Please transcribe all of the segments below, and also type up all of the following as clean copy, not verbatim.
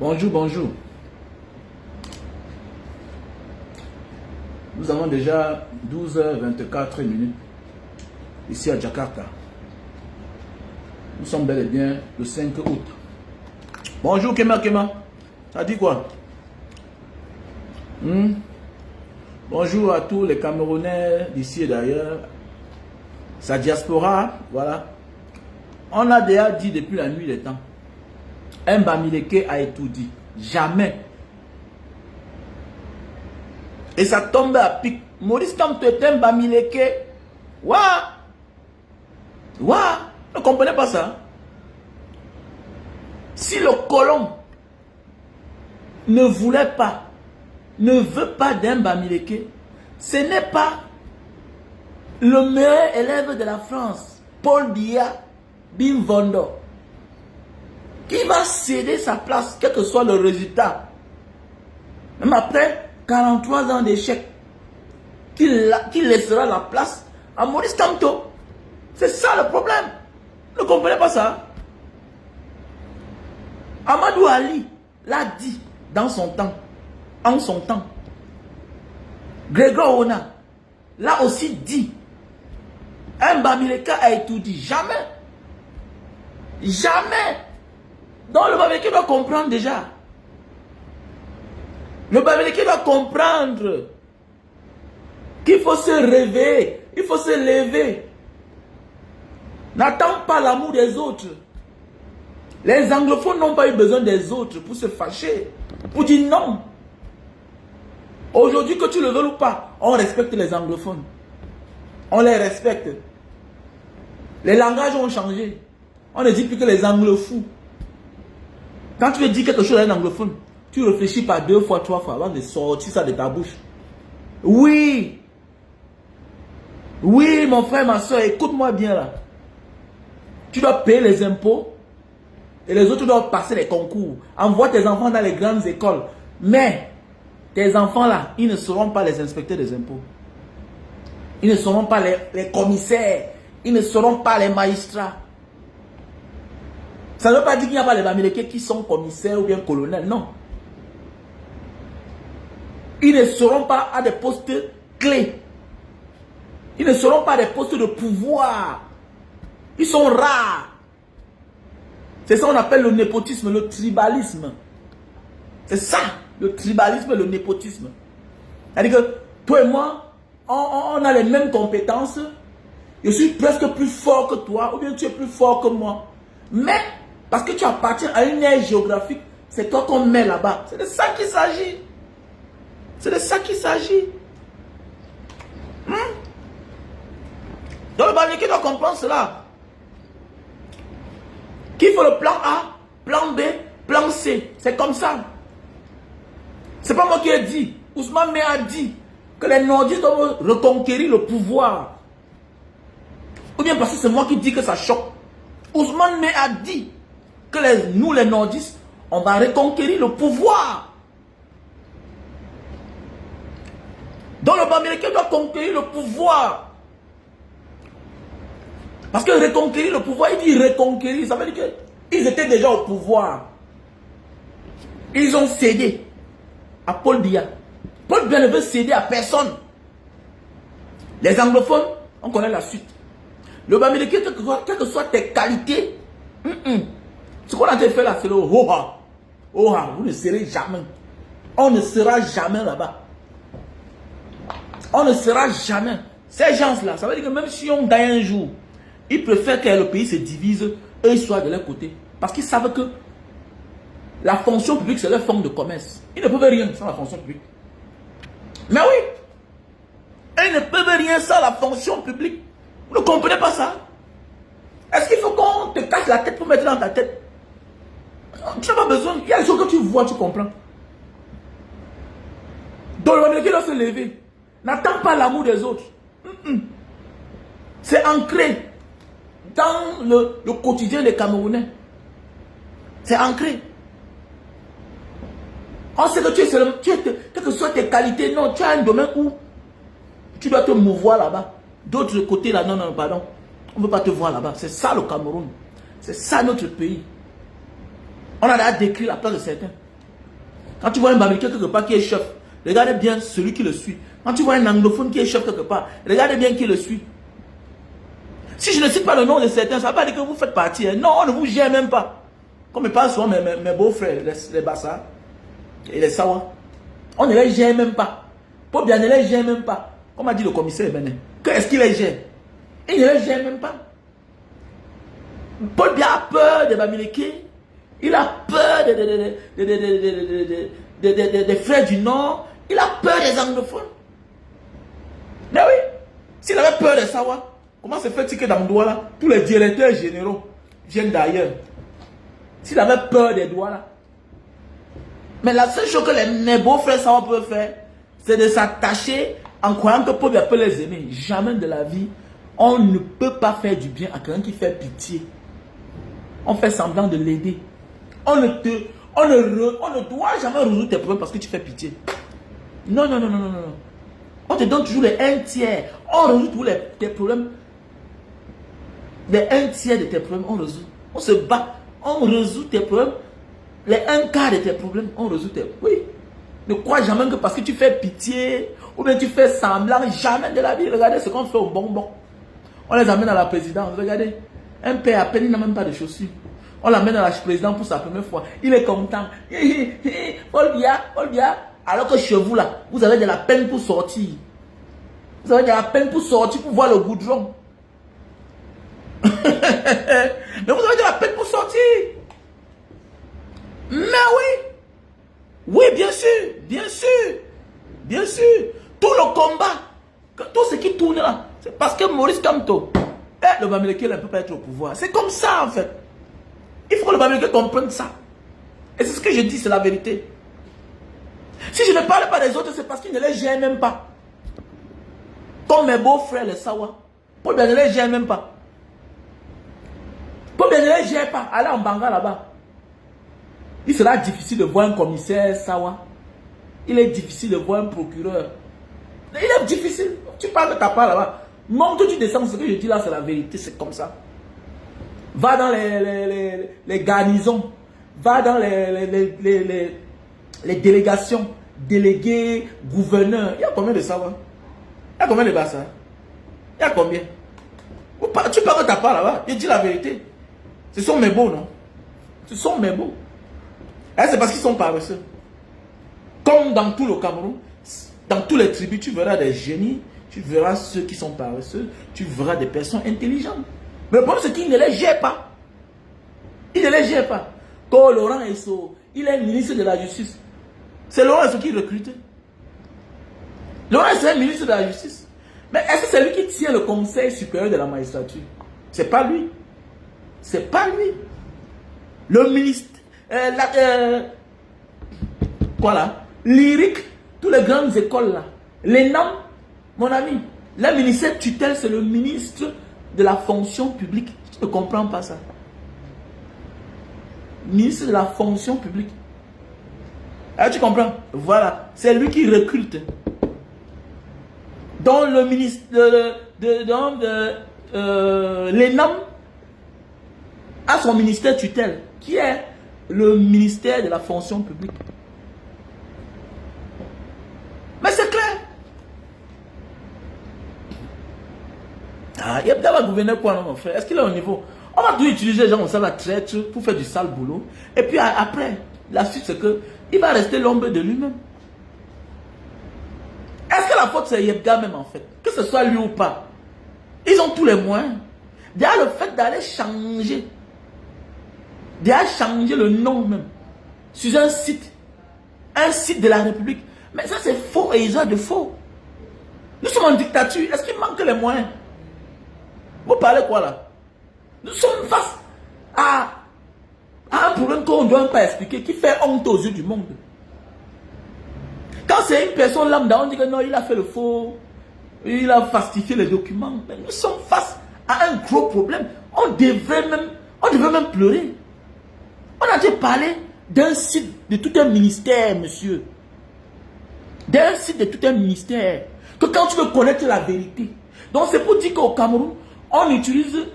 Bonjour, bonjour. Nous avons déjà 12h24 ici à Jakarta. Nous sommes bel et bien le 5 août. Bonjour Kema Kema. Ça dit quoi? Bonjour à tous les Camerounais d'ici et d'ailleurs. Sa diaspora, voilà. On a déjà dit depuis la nuit des temps. Mbamileke a tout dit. Jamais. Et ça tombe à pic. Maurice Kamto est Mbamileke. Ouah. Ouah. Ne comprenez pas ça? Si le colon ne voulait pas, ne veut pas d'Mbamileke, ce n'est pas le meilleur élève de la France, Paul Biya Bimvondo, qui va céder sa place, quel que soit le résultat. Même après 43 ans d'échec, qui laissera la place à Maurice Kamto. C'est ça le problème. Ne comprenez pas ça? Amadou Ali l'a dit dans son temps, en son temps. Grégoire Ona l'a aussi dit. Mbamileke a tout dit. Jamais. Jamais. Donc le Mbamileke doit comprendre déjà. Le Mbamileke doit comprendre qu'il faut se réveiller. Il faut se lever. N'attends pas l'amour des autres. Les anglophones n'ont pas eu besoin des autres pour se fâcher. Pour dire non. Aujourd'hui, que tu le veux ou pas, on respecte les anglophones. On les respecte. Les langages ont changé. On ne dit plus que les anglophones. Quand tu veux dire quelque chose à un anglophone, tu réfléchis pas 2 fois, 3 fois avant de sortir ça de ta bouche. Oui. Oui, mon frère, ma soeur, écoute-moi bien là. Tu dois payer les impôts et les autres doivent passer les concours. Envoie tes enfants dans les grandes écoles. Mais tes enfants là, ils ne seront pas les inspecteurs des impôts. Ils ne seront pas les commissaires. Ils ne seront pas les magistrats. Ça ne veut pas dire qu'il n'y a pas les Mbamileke qui sont commissaires ou bien colonels. Non. Ils ne seront pas à des postes clés. Ils ne seront pas à des postes de pouvoir. Ils sont rares. C'est ça qu'on appelle le népotisme, le tribalisme. C'est ça, le tribalisme et le népotisme. C'est-à-dire que toi et moi, on a les mêmes compétences. Je suis presque plus fort que toi, ou bien tu es plus fort que moi. Mais, parce que tu appartiens à une aire géographique, c'est toi qu'on met là-bas. C'est de ça qu'il s'agit. C'est de ça qu'il s'agit. Donc le Mbamileke doit comprendre cela. Qu'il faut le plan A, plan B, plan C. C'est comme ça. C'est pas moi qui ai dit. Ousmane Mé a dit que les nordistes doivent reconquérir le pouvoir. Ou bien parce que c'est moi qui dis que ça choque. Ousmane Mé a dit que nous les nordistes, on va reconquérir le pouvoir. Donc le Mbamileke doit conquérir le pouvoir. Parce que reconquérir le pouvoir, il dit reconquérir, ça veut dire qu'ils étaient déjà au pouvoir. Ils ont cédé à Paul Biya. Paul Biya ne veut céder à personne. Les anglophones, on connaît la suite. Le Mbamileke, quelles que soient tes qualités, ce qu'on a fait là, c'est le ho-ha. Oh-ha, vous ne serez jamais. On ne sera jamais là-bas. On ne sera jamais. Ces gens-là, ça veut dire que même si on gagne un jour, ils préfèrent que le pays se divise, eux ils soient de leur côté. Parce qu'ils savent que la fonction publique, c'est leur forme de commerce. Ils ne peuvent rien sans la fonction publique. Mais oui, ils ne peuvent rien sans la fonction publique. Vous ne comprenez pas ça? Est-ce qu'il faut qu'on te casse la tête pour mettre dans ta tête? Tu n'as pas besoin. Il y a des choses que tu vois, tu comprends. Donc le Mbamileke doit se lever. N'attends pas l'amour des autres. C'est ancré dans le quotidien des Camerounais. C'est ancré. On sait que quelles que soient tes qualités, non, tu as un domaine où tu dois te mouvoir là-bas. D'autres côtés là, non, pardon. On ne veut pas te voir là-bas. C'est ça le Cameroun. C'est ça notre pays. On a déjà décrit la place de certains. Quand tu vois un Bamileke quelque part qui est chef, regardez bien celui qui le suit. Quand tu vois un anglophone qui est chef quelque part, regardez bien qui le suit. Si je ne cite pas le nom de certains, ça ne veut pas dire que vous faites partie. Hein. Non, on ne vous gère même pas. Comme ils parlent souvent mes beaux-frères, les Bassa et les Sawa. On ne les gère même pas. Pour bien ne les gère même pas. Comme a dit le commissaire Benin. Qu'est-ce qu'il les gère? Il ne les gère même pas. Paul Biya a peur des Bamileke. Il a peur des frères du Nord. Il a peur des anglophones. Mais oui, s'il avait peur des Sawa, comment se fait-il que dans Douala, tous les directeurs généraux viennent d'ailleurs? S'il avait peur des Douala. Mais la seule chose que mes beaux-frères Sawa peuvent faire, c'est de s'attacher en croyant que Paul Biya peut les aimer. Jamais de la vie, on ne peut pas faire du bien à quelqu'un qui fait pitié. On fait semblant de l'aider. On ne doit jamais résoudre tes problèmes parce que tu fais pitié. Non, non, non, non, non, non. On te donne toujours les 1/3. On résout tous tes problèmes. Les 1/3 de tes problèmes, on résout. On se bat. On résout tes problèmes. Les 1/4 de tes problèmes, on résout tes problèmes. Oui. Ne crois jamais que parce que tu fais pitié ou bien tu fais semblant, jamais de la vie. Regardez ce qu'on fait au bonbon. On les amène à la présidence. Regardez. Un père à peine, il n'a même pas de chaussures. On l'amène à la présidence pour sa première fois. Il est content. Paul Biya. Alors que chez vous, là, vous avez de la peine pour sortir. Vous avez de la peine pour sortir, pour voir le goudron. Mais vous avez de la peine pour sortir. Mais oui. Oui, bien sûr. Bien sûr. Bien sûr. Tout le combat, tout ce qui tourne là, c'est parce que Maurice Kamto, le Bamileke ne peut pas être au pouvoir. C'est comme ça, en fait. Il faut que le Bamileke comprenne ça. Et c'est ce que je dis, c'est la vérité. Si je ne parle pas des autres, c'est parce qu'ils ne les gèrent même pas. Comme mes beaux-frères, les Sawa. Paul Biya ne les gère même pas. Paul Biya ne les gère pas. Allez en Banga là-bas. Il sera difficile de voir un commissaire Sawa. Il est difficile de voir un procureur. Il est difficile. Tu parles de ta part là-bas. Non, que tu descends, ce que je dis là, c'est la vérité. C'est comme ça. Va dans les garnisons. Va dans les délégations, délégués, gouverneurs. Il y a combien de ça? Il y a combien de Bassa? Il y a combien? Tu parles de ta part là-bas. Je dis la vérité. Ce sont mes beaux, non? Ce sont mes beaux. C'est parce qu'ils sont paresseux. Comme dans tout le Cameroun, dans tous les tribus, tu verras des génies, tu verras ceux qui sont paresseux, tu verras des personnes intelligentes. Mais le problème, c'est qu'ils ne les gèrent pas. Ils ne les gèrent pas. Quand Laurent Esso, il est ministre de la Justice. C'est Laurent Esso qui recrute. Laurent Esso est ministre de la Justice. Mais est-ce que c'est lui qui tient le Conseil supérieur de la magistrature? C'est pas lui. C'est pas lui. Le ministre... voilà. Lyrique, toutes les grandes écoles là. L'ENAM, mon ami, le ministère tutelle, c'est le ministre de la fonction publique. Tu ne comprends pas ça. Ministre de la fonction publique. Ah, tu comprends? Voilà. C'est lui qui recrute. Dans le ministre l'ENAM a son ministère tutelle, qui est le ministère de la fonction publique. Mais c'est clair. Ah, il y a d'abord un gouverneur quoi, non, mon frère? Est-ce qu'il est au niveau? On va tout utiliser les gens comme ça, la traître, pour faire du sale boulot. Et puis après, la suite, c'est que il va rester l'ombre de lui-même. Est-ce que la faute, c'est Yebga même, en fait? Que ce soit lui ou pas. Ils ont tous les moyens. Déjà, le fait d'aller changer. Déjà, changer le nom même. Sur un site. Un site de la République. Mais ça, c'est faux et ils ont de faux. Nous sommes en dictature. Est-ce qu'il manque les moyens? Vous parlez quoi là? Nous sommes face à un problème qu'on ne doit pas expliquer, qui fait honte aux yeux du monde. Quand c'est une personne lambda, on dit que non, il a fait le faux, il a falsifié les documents. Mais nous sommes face à un gros problème. On devrait même pleurer. On a déjà parlé d'un site de tout un ministère, monsieur. D'un site de tout un ministère. Que quand tu veux connaître la vérité. Donc c'est pour dire qu'au Cameroun, on utilise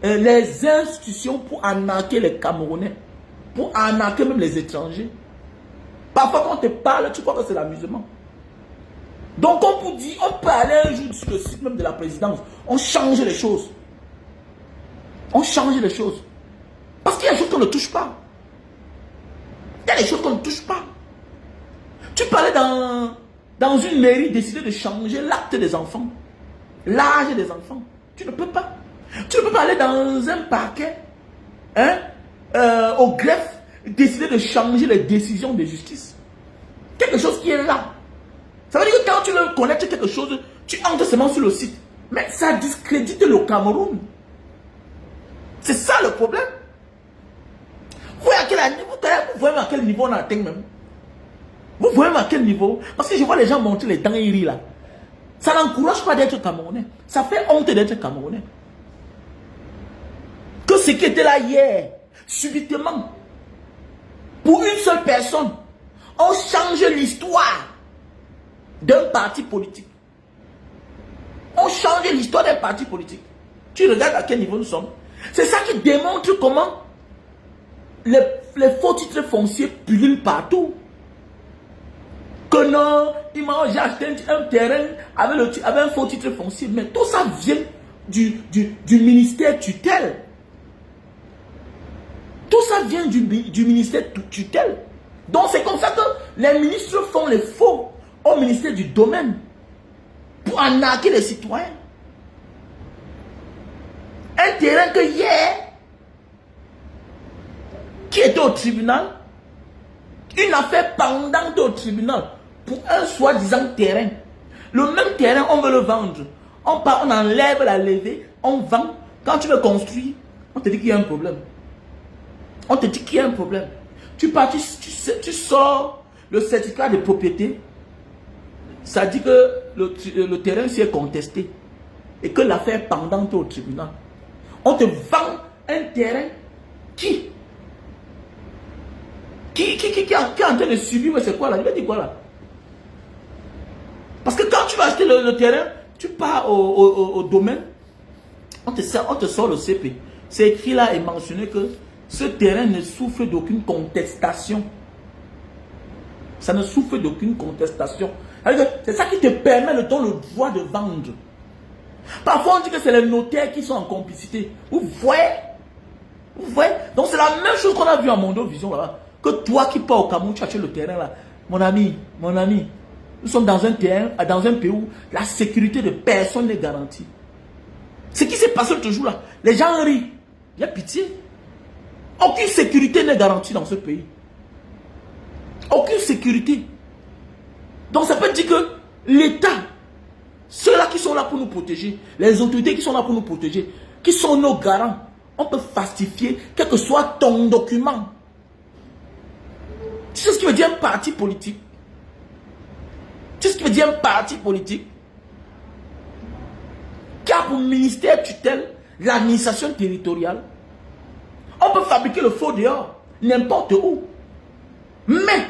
les institutions pour arnaquer les Camerounais. Pour arnaquer même les étrangers. Parfois, quand on te parle, tu crois que c'est l'amusement. Donc, on vous dit, on peut aller un jour sur le site même de la présidence. On change les choses. On change les choses. Parce qu'il y a des choses qu'on ne touche pas. Il y a des choses qu'on ne touche pas. Tu peux aller dans une mairie décider de changer l'acte des enfants. L'âge des enfants. Tu ne peux pas. Tu ne peux pas aller dans un parquet, hein, au greffe, décider de changer les décisions de justice. Quelque chose qui est là. Ça veut dire que quand tu veux connaître quelque chose, tu entres seulement sur le site. Mais ça discrédite le Cameroun. C'est ça le problème. Vous voyez à quel niveau on atteint même. Vous voyez à quel niveau. Parce que je vois les gens monter les dents et rire là. Ça n'encourage pas d'être Camerounais. Ça fait honte d'être Camerounais. Que ce qui était là hier, subitement, pour une seule personne, on change l'histoire d'un parti politique. On change l'histoire d'un parti politique. Tu regardes à quel niveau nous sommes. C'est ça qui démontre comment les faux titres fonciers pullulent partout. Que non, j'ai acheté un terrain avec un faux titre foncier. Mais tout ça vient du ministère tutelle. Tout ça vient du ministère tutelle. Donc c'est comme ça que les ministres font les faux au ministère du domaine pour arnaquer les citoyens. Un terrain que hier, qui était au tribunal, une affaire pendante au tribunal pour un soi-disant terrain. Le même terrain, on veut le vendre. On enlève la levée, on vend. Quand tu veux construire, on te dit qu'il y a un problème. On te dit qu'il y a un problème. Tu pars, tu sors le certificat de propriété. Ça dit que le terrain s'y est contesté. Et que l'affaire est pendante au tribunal. On te vend un terrain qui est en train de subir, mais c'est quoi là? Il va dire quoi là? Parce que quand tu vas acheter le terrain, tu pars au domaine, on te sort le CP. C'est écrit là et mentionné que ce terrain ne souffre d'aucune contestation. Ça ne souffre d'aucune contestation. C'est ça qui te permet le droit de vendre. Parfois on dit que c'est les notaires qui sont en complicité. Vous voyez? Vous voyez? Donc c'est la même chose qu'on a vu en Mondovision là-bas. Que toi qui pars au Cameroun, tu achètes le terrain là. Mon ami, nous sommes dans un terrain, dans un pays où la sécurité de personne n'est garantie. Ce qui s'est passé l'autre jour là, les gens rient. Il y a pitié. Aucune sécurité n'est garantie dans ce pays. Aucune sécurité. Donc ça peut dire que l'État, ceux-là qui sont là pour nous protéger, les autorités qui sont là pour nous protéger, qui sont nos garants, on peut falsifier quel que soit ton document. Tu sais ce qui veut dire un parti politique? Tu sais ce qui veut dire un parti politique qui a pour ministère tutelle l'administration territoriale? On peut fabriquer le faux dehors, n'importe où. Mais,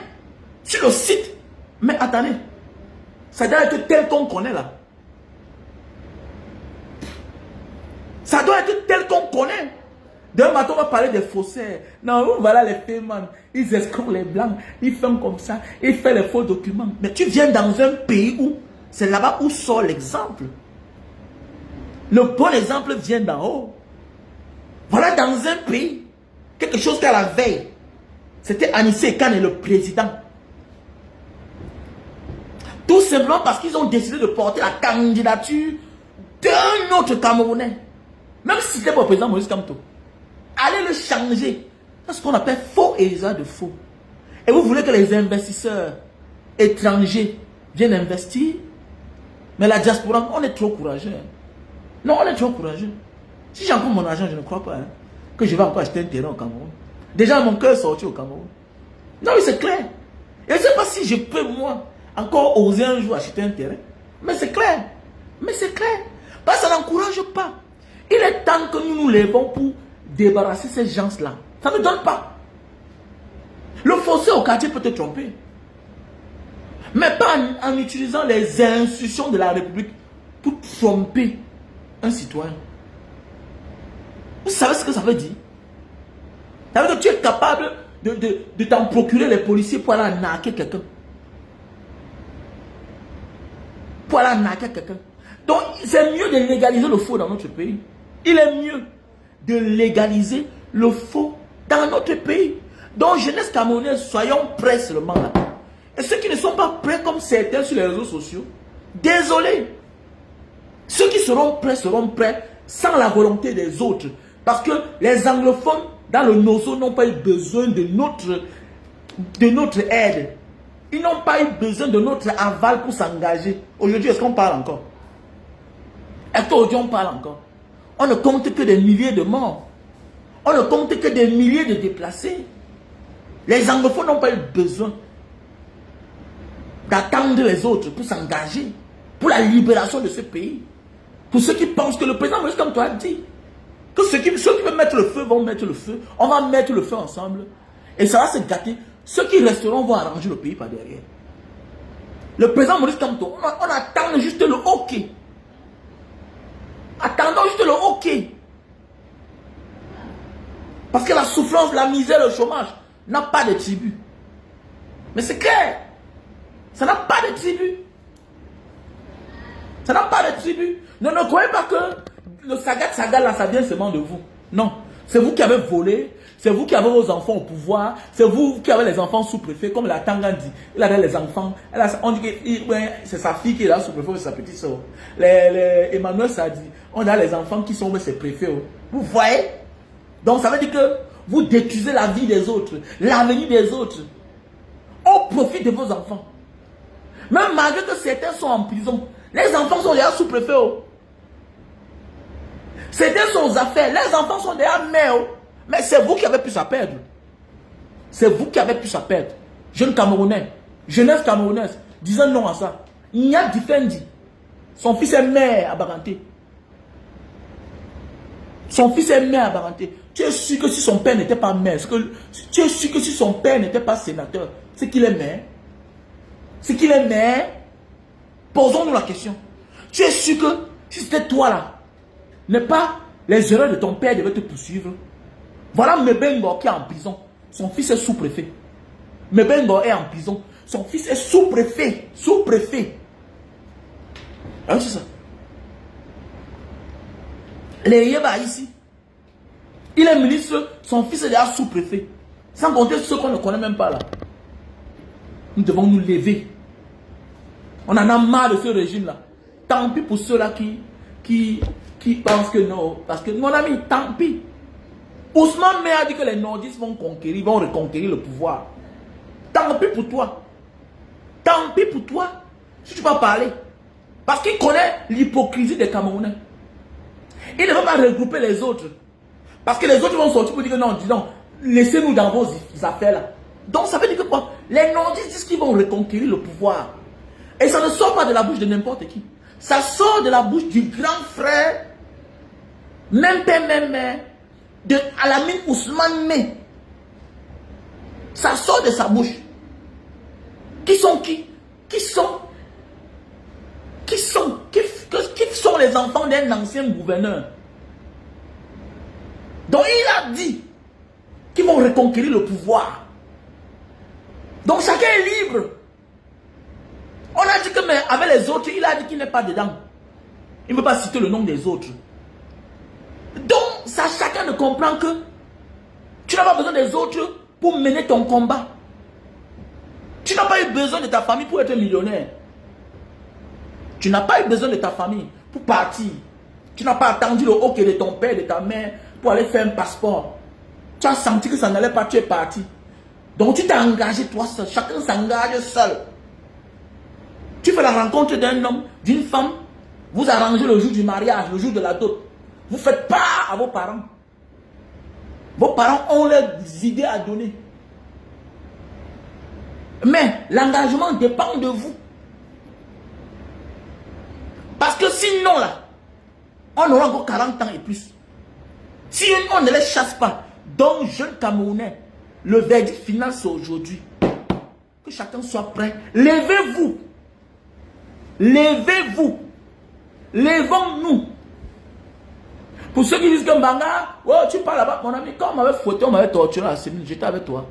sur le site, mais attendez, ça doit être tel qu'on connaît là. Ça doit être tel qu'on connaît. Demain matin, on va parler des faussaires. Non, voilà les paiements. Ils escroquent les blancs. Ils font comme ça. Ils font les faux documents. Mais tu viens dans un pays où c'est là-bas où sort l'exemple. Le bon exemple vient d'en haut. Voilà dans un pays, quelque chose qu'à la veille, c'était Anissé Kane, le président. Tout simplement parce qu'ils ont décidé de porter la candidature d'un autre Camerounais. Même si c'était pour le président Moïse Kamto. Allez le changer. C'est ce qu'on appelle faux et usage de faux. Et vous voulez que les investisseurs étrangers viennent investir? Mais la diaspora, on est trop courageux. Non, on est trop courageux. Si j'ai encore mon argent, je ne crois pas que je vais encore acheter un terrain au Cameroun. Déjà, mon cœur est sorti au Cameroun. Non, mais c'est clair. Et je ne sais pas si je peux, moi, encore oser un jour acheter un terrain. Mais c'est clair. Mais c'est clair. Parce que ça n'encourage pas. Il est temps que nous nous levons pour débarrasser ces gens-là. Ça ne donne pas. Le fossé au quartier peut te tromper. Mais pas en utilisant les institutions de la République pour tromper un citoyen. Vous savez ce que ça veut dire? Ça veut dire que tu es capable de t'en procurer les policiers pour aller arnaquer quelqu'un. Pour aller arnaquer quelqu'un. Donc, c'est mieux de légaliser le faux dans notre pays. Il est mieux de légaliser le faux dans notre pays. Donc, jeunesse camerounaise, soyons prêts seulement là. Et ceux qui ne sont pas prêts comme certains sur les réseaux sociaux, désolé. Ceux qui seront prêts sans la volonté des autres. Parce que les anglophones, dans le nozo, n'ont pas eu besoin de notre aide. Ils n'ont pas eu besoin de notre aval pour s'engager. Aujourd'hui, est-ce qu'on parle encore? Est-ce qu'aujourd'hui, on parle encore? On ne compte que des milliers de morts. On ne compte que des milliers de déplacés. Les anglophones n'ont pas eu besoin d'attendre les autres pour s'engager pour la libération de ce pays. Pour ceux qui pensent que le président Moïse, comme toi, a dit, que ceux qui veulent mettre le feu vont mettre le feu. On va mettre le feu ensemble. Et ça va se gâter. Ceux qui resteront vont arranger le pays par derrière. Le président Maurice Kamto, on attend juste le OK. Attendons juste le OK. Parce que la souffrance, la misère, le chômage n'a pas de tribu. Mais c'est clair. Ça n'a pas de tribu. Ça n'a pas de tribu. Ne croyez pas que le saga là, ça vient seulement de vous. Non. C'est vous qui avez volé. C'est vous qui avez vos enfants au pouvoir. C'est vous qui avez les enfants sous-préfet. Comme la Tanga dit. Il avait les enfants. On dit que c'est sa fille qui est là sous-préfet ou sa petite soeur. Emmanuel Sadi. On a les enfants qui sont ses préfets. Vous voyez? Donc ça veut dire que vous détruisez la vie des autres. L'avenir des autres. Au profit de vos enfants. Même malgré que certains sont en prison. Les enfants sont déjà sous-préfets. Certains sont aux affaires. Les enfants sont déjà mères. Mais c'est vous qui avez pu ça perdre. C'est vous qui avez pu ça perdre. Jeunes Camerounais, jeunesse camerounaise, disant non à ça. Il y a Difendi. Son fils est maire à Baranté. Son fils est maire à Baranté. Tu es sûr que si son père n'était pas maire, tu es sûr que si son père n'était pas sénateur, c'est qu'il est maire. C'est qu'il est maire. Posons-nous la question. Tu es sûr que si c'était toi là, n'est pas les erreurs de ton père devaient te poursuivre. Voilà Mebengo qui est en prison. Son fils est sous-préfet. Mebengo est en prison. Son fils est sous-préfet. Sous-préfet. Alors c'est ça. Les Yéba ici. Il est ministre. Son fils est déjà sous-préfet. Sans compter ceux qu'on ne connaît même pas là. Nous devons nous lever. On en a marre de ce régime-là. Tant pis pour ceux-là qui pensent que non. Parce que, mon ami, tant pis. Ousmane Mé a dit que les nordistes vont reconquérir le pouvoir. Tant pis pour toi. Tant pis pour toi. Si tu vas parler. Parce qu'il connaît l'hypocrisie des Camerounais. Il ne va pas regrouper les autres. Parce que les autres vont sortir pour dire que non, disons, laissez-nous dans vos affaires là. Donc ça veut dire que quoi? Les nordistes disent qu'ils vont reconquérir le pouvoir. Et ça ne sort pas de la bouche de n'importe qui. Ça sort de la bouche du grand frère, même père, même mère, de Alamine Ousmane Mé. Ça sort de sa bouche. Qui sont qui? Qui sont les enfants d'un ancien gouverneur? Donc il a dit qu'ils vont reconquérir le pouvoir. Donc chacun est libre. On a dit que mais avec les autres, il a dit qu'il n'est pas dedans. Il ne veut pas citer le nom des autres. Donc, ça, chacun ne comprend que tu n'as pas besoin des autres pour mener ton combat. Tu n'as pas eu besoin de ta famille pour être millionnaire. Tu n'as pas eu besoin de ta famille pour partir. Tu n'as pas attendu le OK de ton père, de ta mère pour aller faire un passeport. Tu as senti que ça n'allait pas, tu es parti. Donc, tu t'es engagé toi seul. Chacun s'engage seul. Tu fais la rencontre d'un homme, d'une femme. Vous arrangez le jour du mariage, le jour de la dot. Vous faites part à vos parents. Vos parents ont leurs idées à donner. Mais l'engagement dépend de vous. Parce que sinon là, on aura encore 40 ans et plus. Si on ne les chasse pas, donc jeunes Camerounais, le verdict final c'est aujourd'hui. Que chacun soit prêt. Levez-vous. Levez-vous. Levons-nous. Pour ceux qui disent que Mbanga, oh, tu parles là-bas, mon ami, quand on m'avait fouetté, on m'avait torturé à Sémine, j'étais avec toi.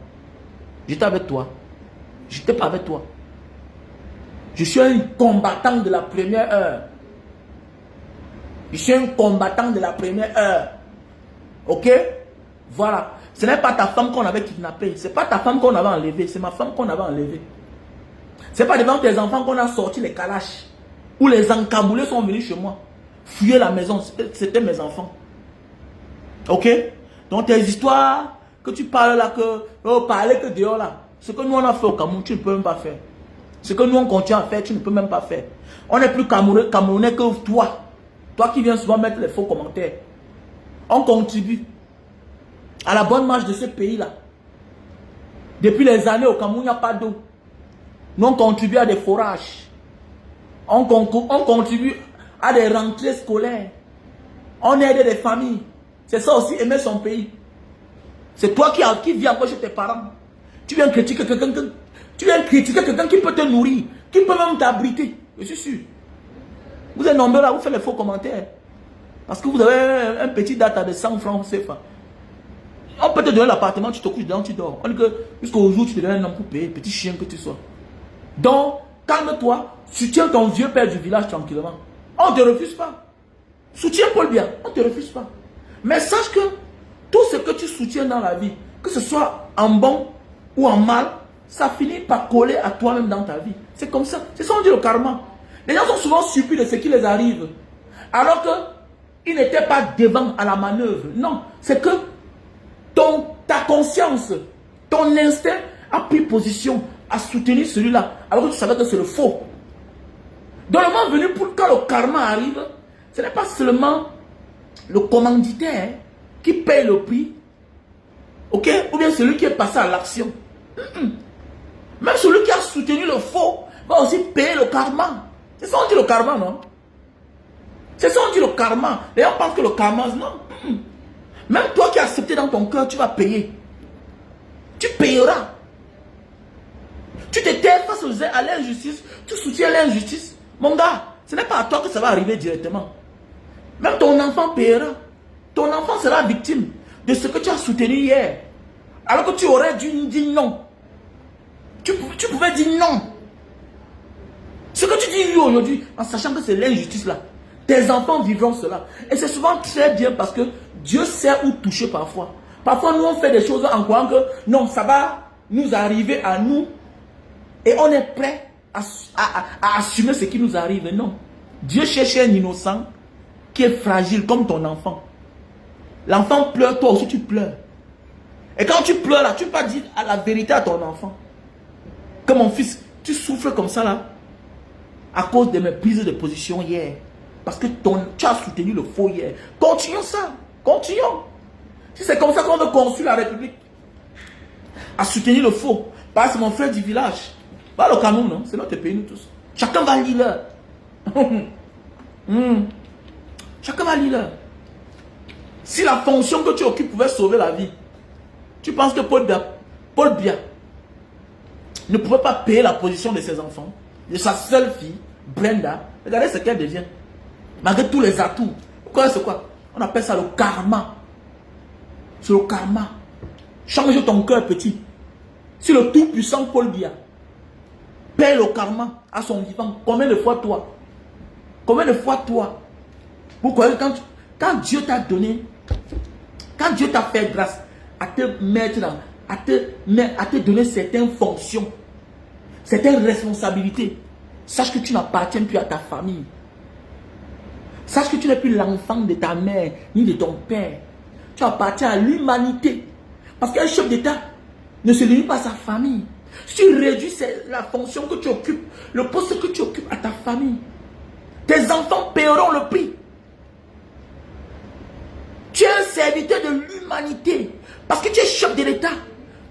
J'étais avec toi. J'étais pas avec toi. Je suis un combattant de la première heure. Je suis un combattant de la première heure. Ok? Voilà. Ce n'est pas ta femme qu'on avait kidnappée. Ce n'est pas ta femme qu'on avait enlevée. C'est ma femme qu'on avait enlevée. Ce n'est pas devant tes enfants qu'on a sorti les calaches. Ou les encaboulés sont venus chez moi. Fuyer la maison. C'était mes enfants. Ok? Donc tes histoires que tu parles là, parler que dehors là. Ce que nous on a fait au Cameroun, tu ne peux même pas faire. Ce que nous on continue à faire, tu ne peux même pas faire. On est plus Camerounais que toi. Toi qui viens souvent mettre les faux commentaires. On contribue à la bonne marche de ce pays-là. Depuis les années au Cameroun, il n'y a pas d'eau. Nous, on contribue à des forages. On contribue à des rentrées scolaires. On aide des familles. C'est ça aussi, aimer son pays. C'est toi qui vis encore chez tes parents. Tu viens critiquer quelqu'un qui peut te nourrir, qui peut même t'abriter. Je suis sûr. Vous êtes nombreux là, vous faites les faux commentaires. Parce que vous avez un petit data de 100 francs CFA. On peut te donner l'appartement, tu te couches dedans, tu dors. On dit que jusqu'au jour, tu te donnes un homme pour payer, petit chien que tu sois. Donc, calme-toi, soutiens ton vieux père du village tranquillement. On ne te refuse pas. Soutiens Paul Biya, on ne te refuse pas. Mais sache que tout ce que tu soutiens dans la vie, que ce soit en bon ou en mal, ça finit par coller à toi-même dans ta vie. C'est comme ça. C'est ça qu'on dit le karma. Les gens sont souvent surpris de ce qui les arrive. Alors qu'ils n'étaient pas devant à la manœuvre. Non, c'est que ta conscience, ton instinct a pris position, a soutenu celui-là, alors que tu savais que c'est le faux. Dans le moment venu, pour quand le karma arrive, ce n'est pas seulement le commanditaire qui paye le prix, ok, ou bien celui qui est passé à l'action. Même celui qui a soutenu le faux va aussi payer le karma. C'est ça on dit le karma, non? C'est ça on dit le karma. Les gens pensent que le karma, non. Même toi qui as accepté dans ton cœur, tu vas payer. Tu payeras. Tu te tais face à l'injustice, tu soutiens l'injustice. Mon gars, ce n'est pas à toi que ça va arriver directement. Même ton enfant payera. Ton enfant sera victime de ce que tu as soutenu hier. Alors que tu aurais dû dire non. Tu pouvais dire non. Ce que tu dis oui aujourd'hui, en sachant que c'est l'injustice là, tes enfants vivront cela. Et c'est souvent très bien parce que Dieu sait où toucher parfois. Parfois, nous, on fait des choses en croyant que non, ça va nous arriver à nous. Et on est prêt à assumer ce qui nous arrive. Non. Dieu cherche un innocent qui est fragile comme ton enfant. L'enfant pleure, toi aussi tu pleures. Et quand tu pleures là, tu ne peux pas dire à la vérité à ton enfant. Que mon fils, tu souffres comme ça là, à cause de mes prises de position hier. Parce que tu as soutenu le faux hier. Continuons ça. Continuons. Si c'est comme ça qu'on veut construire la République, à soutenir le faux. Parce que mon frère du village, pas le Cameroun, non? C'est notre pays, nous tous. Chacun va lire leur. Chacun va lire leur. Si la fonction que tu occupes pouvait sauver la vie, tu penses que Paul Biya ne pouvait pas payer la position de ses enfants, de sa seule fille, Brenda? Regardez ce qu'elle devient. Malgré tous les atouts. Pourquoi c'est quoi? On appelle ça le karma. C'est le karma. Change ton cœur petit. Si le tout-puissant Paul Biya paye le karma à son vivant, combien de fois toi? Combien de fois toi? Vous croyez que quand Dieu t'a donné, quand Dieu t'a fait grâce à te mettre dans, à te donner certaines fonctions, certaines responsabilités, sache que tu n'appartiens plus à ta famille. Sache que tu n'es plus l'enfant de ta mère ni de ton père. Tu appartiens à l'humanité. Parce qu'un chef d'État ne se limite pas à sa famille. Si tu réduis la fonction que tu occupes, le poste que tu occupes à ta famille, tes enfants paieront le prix. Tu es un serviteur de l'humanité. Parce que tu es chef de l'État.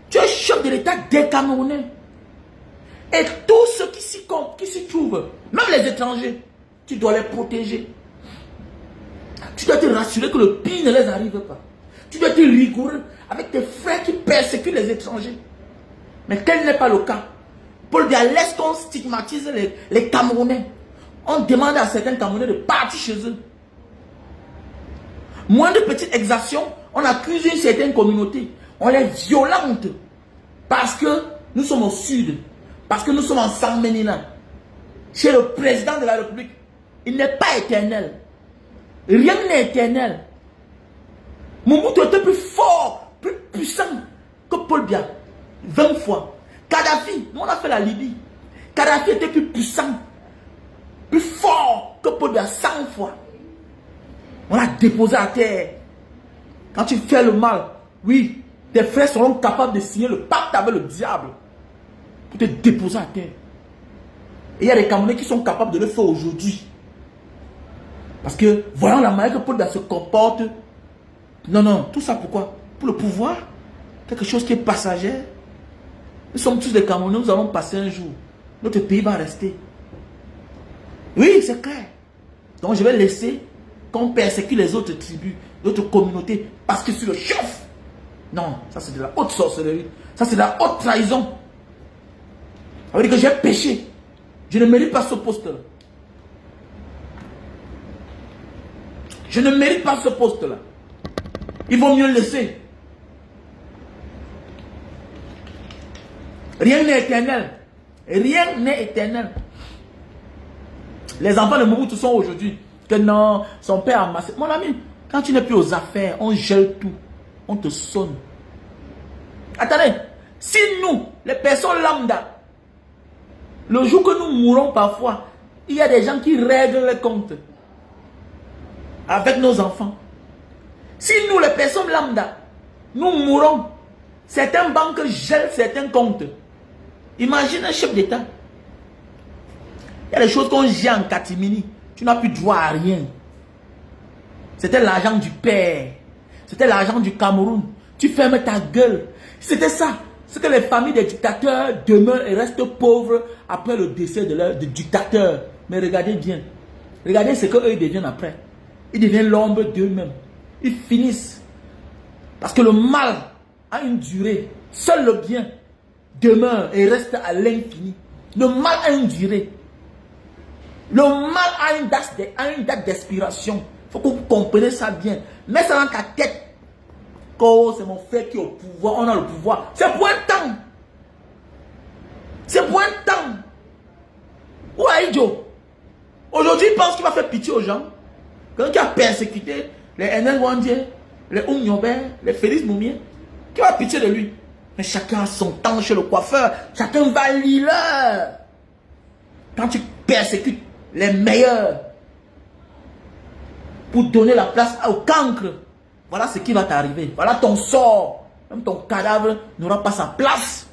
Tu es chef de l'État des Camerounais. Et tous ceux qui s'y trouvent, même les étrangers, tu dois les protéger. Tu dois te rassurer que le pire ne les arrive pas. Tu dois être rigoureux avec tes frères qui persécutent les étrangers. Mais tel n'est pas le cas. Paul Biya laisse qu'on stigmatise les Camerounais. On demande à certains Camerounais de partir chez eux. Moins de petites exactions, on accuse une certaine communauté. On les violente. Parce que nous sommes au sud. Parce que nous sommes en San Ménina. Chez le président de la République. Il n'est pas éternel. Rien n'est éternel. Mobutu était plus fort, plus puissant que Paul Biya. 20 fois. Kadhafi, nous on a fait la Libye. Kadhafi était plus puissant, plus fort que Paul Biya 100 fois. On l'a déposé à terre. Quand tu fais le mal, oui, tes frères seront capables de signer le pacte avec le diable pour te déposer à terre. Et il y a des Camerounais qui sont capables de le faire aujourd'hui. Parce que, voyant la manière que Paul Biya se comporte, non, tout ça pourquoi? Pour le pouvoir, quelque chose qui est passager. Nous sommes tous des Camerounais, nous allons passer un jour. Notre pays va rester. Oui, c'est clair. Donc je vais laisser qu'on persécute les autres tribus, d'autres communautés, parce que c'est le chef. Non, ça c'est de la haute sorcellerie. Ça c'est de la haute trahison. Ça veut dire que j'ai péché. Je ne mérite pas ce poste-là. Je ne mérite pas ce poste-là. Il vaut mieux laisser. Rien n'est éternel. Rien n'est éternel. Les enfants de Mobutu sont aujourd'hui que non, son père a amassé. Mon ami, quand tu n'es plus aux affaires, on gèle tout. On te sonne. Attendez, si nous, les personnes lambda, le jour que nous mourons parfois, il y a des gens qui règlent les comptes avec nos enfants. Si nous, les personnes lambda, nous mourons, certaines banques gèlent certains comptes. Imagine un chef d'État. Il y a des choses qu'on gère en catimini. Tu n'as plus droit à rien. C'était l'argent du père. C'était l'argent du Cameroun. Tu fermes ta gueule. C'était ça. C'est que les familles des dictateurs demeurent et restent pauvres après le décès de leur dictateur. Mais regardez bien. Regardez ce qu'eux deviennent après. Ils deviennent l'ombre d'eux-mêmes. Ils finissent. Parce que le mal a une durée. Seul le bien demeure et reste à l'infini. Le mal a une durée. Le mal a une date d'expiration. Il faut que vous compreniez ça bien. Mets ça dans ta tête. Oh, c'est mon frère qui est au pouvoir. On a le pouvoir. C'est pour un temps. C'est pour un temps. Où est Joe? Aujourd'hui, il pense qu'il va faire pitié aux gens. Quelqu'un qui a persécuté les Ernest Wandier, les Oumnyobe, les Félix Moumier, qui va pitié de lui. Mais chacun a son temps chez le coiffeur. Chacun va lire. Quand tu persécutes les meilleurs pour donner la place au cancre, voilà ce qui va t'arriver. Voilà ton sort. Même ton cadavre n'aura pas sa place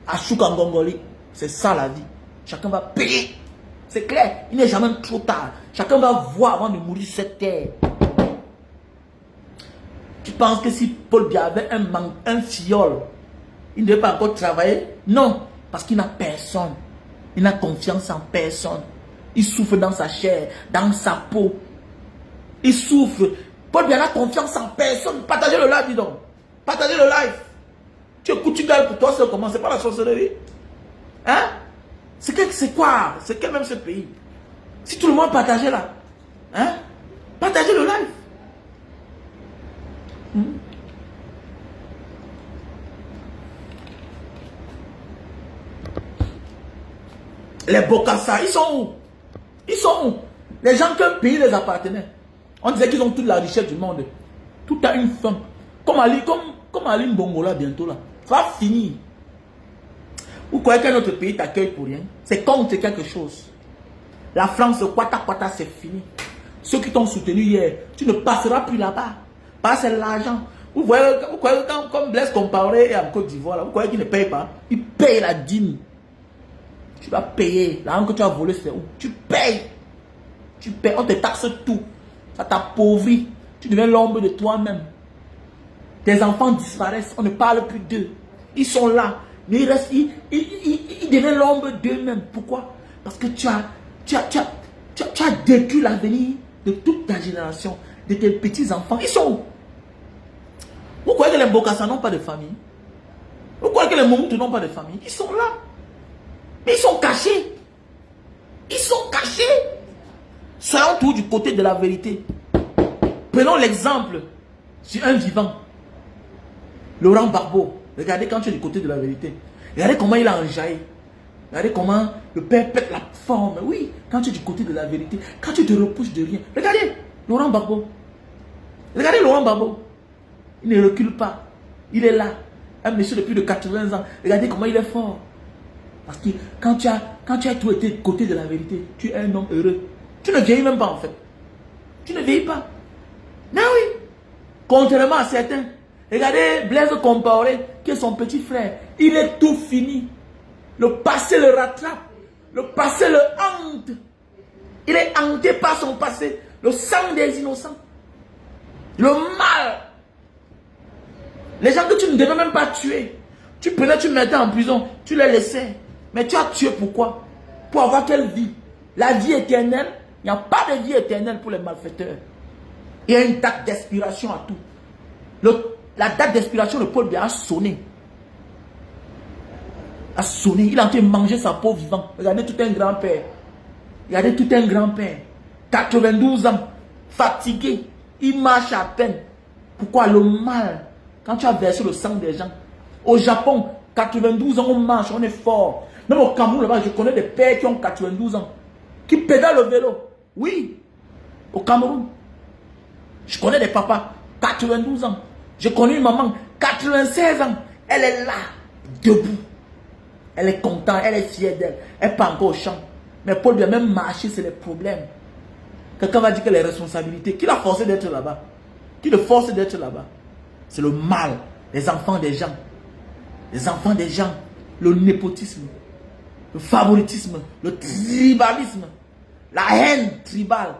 à Choukangongoli. C'est ça la vie. Chacun va payer. C'est clair. Il n'est jamais trop tard. Chacun va voir avant de mourir sur cette terre. Tu penses que si Paul Biya avait un fiole, il ne devait pas encore travailler? Non. Parce qu'il n'a personne. Il n'a confiance en personne. Il souffre dans sa chair, dans sa peau. Il souffre. Paul Biya n'a confiance en personne. Partagez le live, dis donc. Partagez le live. Tu écoutes, tu gagnes pour toi seul. Comment? C'est pas la sorcellerie. Hein? C'est quoi? C'est quel même ce pays? Si tout le monde partageait là. Hein? Partagez le live. Les Bokassa, ils sont où? Ils sont où? Les gens qu'un pays les appartenait. On disait qu'ils ont toute la richesse du monde. Tout a une fin. Comme Ali Bongola bientôt là. Ça va finir. Vous croyez qu'un autre pays t'accueille pour rien? C'est contre quelque chose. La France, quata, c'est fini. Ceux qui t'ont soutenu hier, tu ne passeras plus là-bas. Parce que c'est l'argent. Vous voyez quand, comme Blaise Compaoré est en Côte d'Ivoire, vous croyez qu'il ne paye pas? Il paye la dîme. Tu vas payer. L'argent que tu as volé, c'est où? Tu payes. Tu payes. On te taxe tout. Ça t'appauvrit. Tu deviens l'ombre de toi-même. Tes enfants disparaissent. On ne parle plus d'eux. Ils sont là. Mais ils deviennent l'ombre d'eux-mêmes. Pourquoi? Parce que tu as détruit l'avenir de toute ta génération. De tes petits-enfants. Ils sont où? Vous croyez que les Bokassa n'ont pas de famille? Vous croyez que les Mobutu n'ont pas de famille? Ils sont là. Mais ils sont cachés. Ils sont cachés. Soyons tous du côté de la vérité. Prenons l'exemple sur un vivant. Laurent Gbagbo. Regardez quand tu es du côté de la vérité. Regardez comment il a enjaillé. Regardez comment le père pète la forme. Oui, quand tu es du côté de la vérité, quand tu te repousses de rien. Regardez Laurent Gbagbo. Regardez Laurent Gbagbo. Il ne recule pas. Il est là. Un monsieur de plus de 80 ans. Regardez comment il est fort. Parce que quand tu as tout été du côté de la vérité, tu es un homme heureux. Tu ne vieillis même pas en fait. Tu ne vieillis pas. Non oui. Contrairement à certains. Regardez Blaise Compaoré, qui est son petit frère. Il est tout fini. Le passé le rattrape. Le passé le hante. Il est hanté par son passé. Le sang des innocents. Le mal. Les gens que tu ne devais même pas tuer. Tu prenais, tu mettais en prison. Tu les laissais. Mais tu as tué pourquoi? Pour avoir quelle vie? La vie éternelle? Il n'y a pas de vie éternelle pour les malfaiteurs. Il y a une date d'expiration à tout. La date d'expiration de Paul Biya a sonné. A sonné. Il est en train de manger sa peau vivante. Regardez tout un grand-père. Regardez tout un grand-père. 92 ans. Fatigué. Il marche à peine. Pourquoi le mal? Quand tu as versé le sang des gens. Au Japon, 92 ans, on marche, on est fort. Même au Cameroun, là-bas, je connais des pères qui ont 92 ans. Qui pédalent le vélo. Oui. Au Cameroun. Je connais des papas, 92 ans. Je connais une maman, 96 ans. Elle est là, debout. Elle est contente, elle est fière d'elle. Elle n'est pas encore au champ. Mais Paul Biya, même marcher, c'est les problèmes. Quelqu'un va dire que les responsabilités. Qui l'a forcé d'être là-bas? Qui le force d'être là-bas? C'est le mal. Les enfants des gens. Les enfants des gens. Le népotisme. Le favoritisme. Le tribalisme. La haine tribale.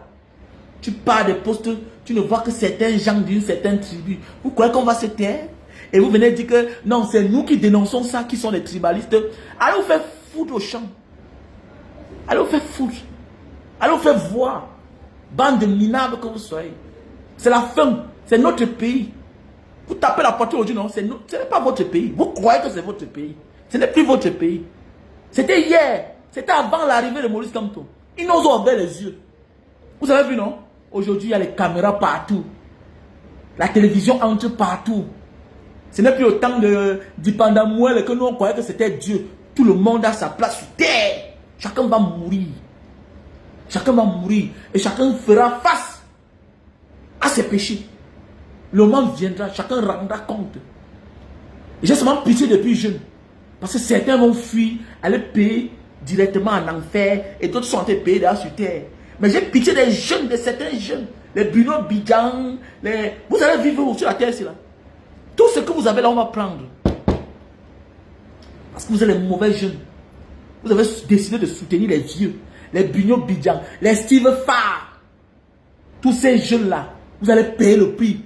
Tu pars des postes, tu ne vois que certains gens d'une certaine tribu. Vous croyez qu'on va se taire? Et vous venez dire que non, c'est nous qui dénonçons ça, qui sont les tribalistes. Allez vous faire foutre au champ. Allez vous faire foutre. Allez vous faire voir. Bande de minables que vous soyez. C'est la fin. C'est notre pays. Vous tapez la porte aujourd'hui, non? Ce n'est pas votre pays. Vous croyez que c'est votre pays. Ce n'est plus votre pays. C'était hier. C'était avant l'arrivée de Maurice Kamto. Ils nous ont ouvert les yeux. Vous avez vu, non? Aujourd'hui, il y a les caméras partout. La télévision entre partout. Ce n'est plus au temps de Dipandamouel que nous on croyait que c'était Dieu. Tout le monde a sa place sur terre. Chacun va mourir. Chacun va mourir. Et chacun fera face à ses péchés. Le moment viendra, chacun rendra compte. J'ai seulement pitié depuis jeune. Parce que certains vont fuir, aller payer directement en enfer. Et d'autres sont en train de payer là sur terre. Mais j'ai pitié des jeunes, de certains jeunes. Les Bruno Bidjan. Vous allez vivre sur la terre, c'est là. Tout ce que vous avez là, on va prendre. Parce que vous êtes les mauvais jeunes. Vous avez décidé de soutenir les vieux. Les Bruno Bidjan. Les Steve Farr. Tous ces jeunes-là. Vous allez payer le prix.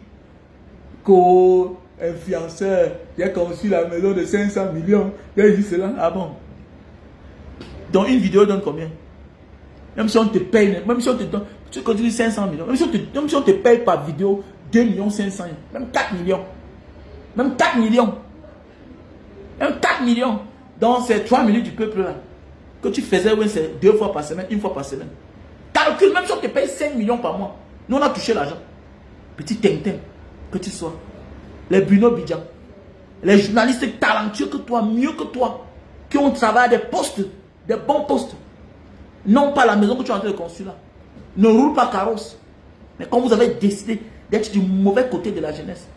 Influenceur. J'ai conçu la maison de 500 millions. J'ai dit cela. Ah bon. Donc une vidéo donne combien? Même si on te paye, même si on te donne, tu continues 500 millions, même si on te paye par vidéo 2 millions 500, même 4 millions. Même 4 millions. Même 4 millions. Donc c'est 3 minutes du peuple là. Que tu faisais, oui, c'est 2 fois par semaine, 1 fois par semaine. Calcule, même si on te paye 5 millions par mois. Nous on a touché l'argent. Petit Tintin, que tu sois. Les Bruno Bidjan. Les journalistes talentueux que toi, mieux que toi. Qui ont travaillé à des postes, des bons postes. Non pas la maison que tu es en train de construire là. Ne roule pas carrosse. Mais quand vous avez décidé d'être du mauvais côté de la jeunesse,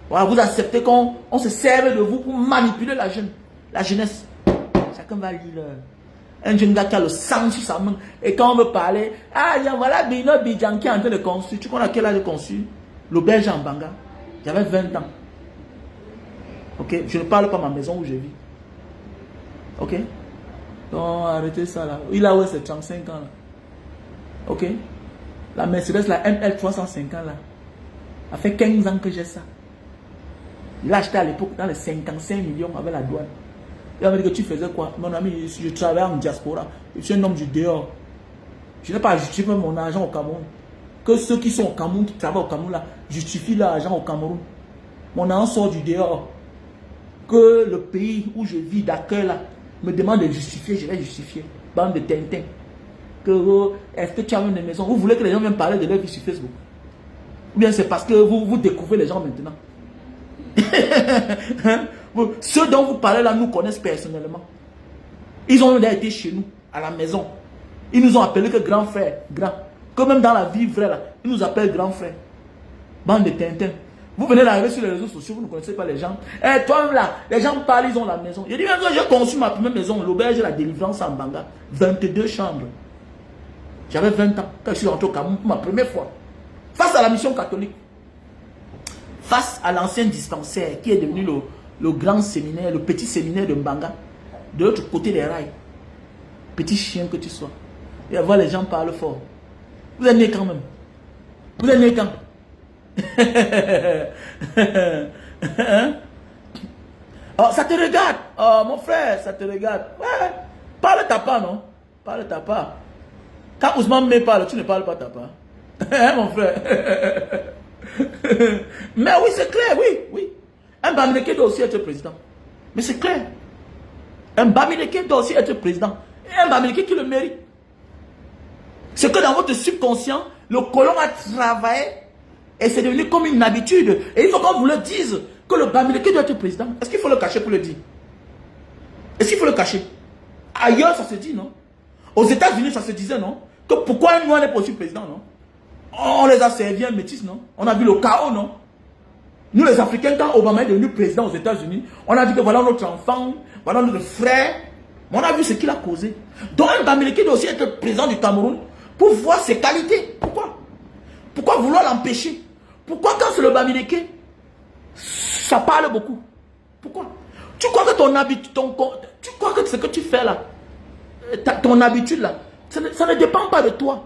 voilà, vous acceptez qu'on se serve de vous pour manipuler la jeunesse. Chacun va lire. Un jeune gars qui a le sang sur sa main. Et quand on veut parler, ah, voilà Bino Bidjan qui est en train de construire. Tu connais à quel âge de construire? L'auberge en Banga. J'avais 20 ans. Ok? Je ne parle pas de ma maison où je vis. Ok? Donc arrêtez ça là. Il a ouais, c'est 35 ans là. Ok? La Mercedes, la ML 350 là. Ça fait 15 ans que j'ai ça. Il l'a acheté à l'époque dans les 55 millions avec la douane. Il m'a dit que tu faisais quoi? Mon ami, je travaille en diaspora. Je suis un homme du dehors. Je n'ai pas justifié mon argent au Cameroun. Que ceux qui sont au Cameroun, qui travaillent au Cameroun là, justifient leur argent au Cameroun. Mon argent sort du dehors. Que le pays où je vis d'accueil là me demande de justifier, je vais justifier. Bande de Tintin. Est-ce que tu as une maison? Vous voulez que les gens viennent parler de leur vie sur Facebook? Ou bien c'est parce que vous découvrez les gens maintenant? Ceux dont vous parlez là nous connaissent personnellement. Ils ont déjà été chez nous, à la maison. Ils nous ont appelé que grand frère, grand. Que même dans la vie vraie là, ils nous appellent grand frère. Bande de Tintin. Vous venez d'arriver sur les réseaux sociaux, vous ne connaissez pas les gens. Eh, toi là, les gens parlent, ils ont la maison. Je dis, j'ai conçu ma première maison, l'auberge de la délivrance en Banga. 22 chambres. J'avais 20 ans quand je suis rentré au Cameroun pour ma première fois. Face à la mission catholique. Face à l'ancien dispensaire qui est devenu le grand séminaire, le petit séminaire de Mbanga. De l'autre côté des rails. Petit chien que tu sois. Et à voir les gens parlent fort. Vous êtes né quand même. Vous êtes né quand? Oh, ça te regarde. Oh, mon frère, ça te regarde. Ouais. Parle ta part, non? Parle ta part. Quand Ousmane me parle, tu ne parles pas ta part. Hein, mon frère? Mais oui, c'est clair, oui, oui. Un Bamileke doit aussi être président. Mais c'est clair. Un Bamileke doit aussi être président. Et un Bamileke qui le mérite. C'est que dans votre subconscient, le colon a travaillé et c'est devenu comme une habitude. Et il faut qu'on vous le dise que le Bamileke doit être président. Est-ce qu'il faut le cacher pour le dire? Est-ce qu'il faut le cacher? Ailleurs, ça se dit, non? Aux États-Unis, ça se disait, non? Que pourquoi un noir n'est pas aussi président, non? On les a servis un métis, non? On a vu le chaos, non? Nous, les Africains, quand Obama est devenu président aux États-Unis, on a dit que voilà notre enfant, voilà notre frère. Mais on a vu ce qu'il a causé. Donc, un Bamileke doit aussi être président du Cameroun pour voir ses qualités. Pourquoi? Pourquoi vouloir l'empêcher? Pourquoi quand c'est le Bamileke, ça parle beaucoup? Pourquoi? Tu crois que ton habitude, tu crois que ce que tu fais là, ton habitude là, ça ne dépend pas de toi.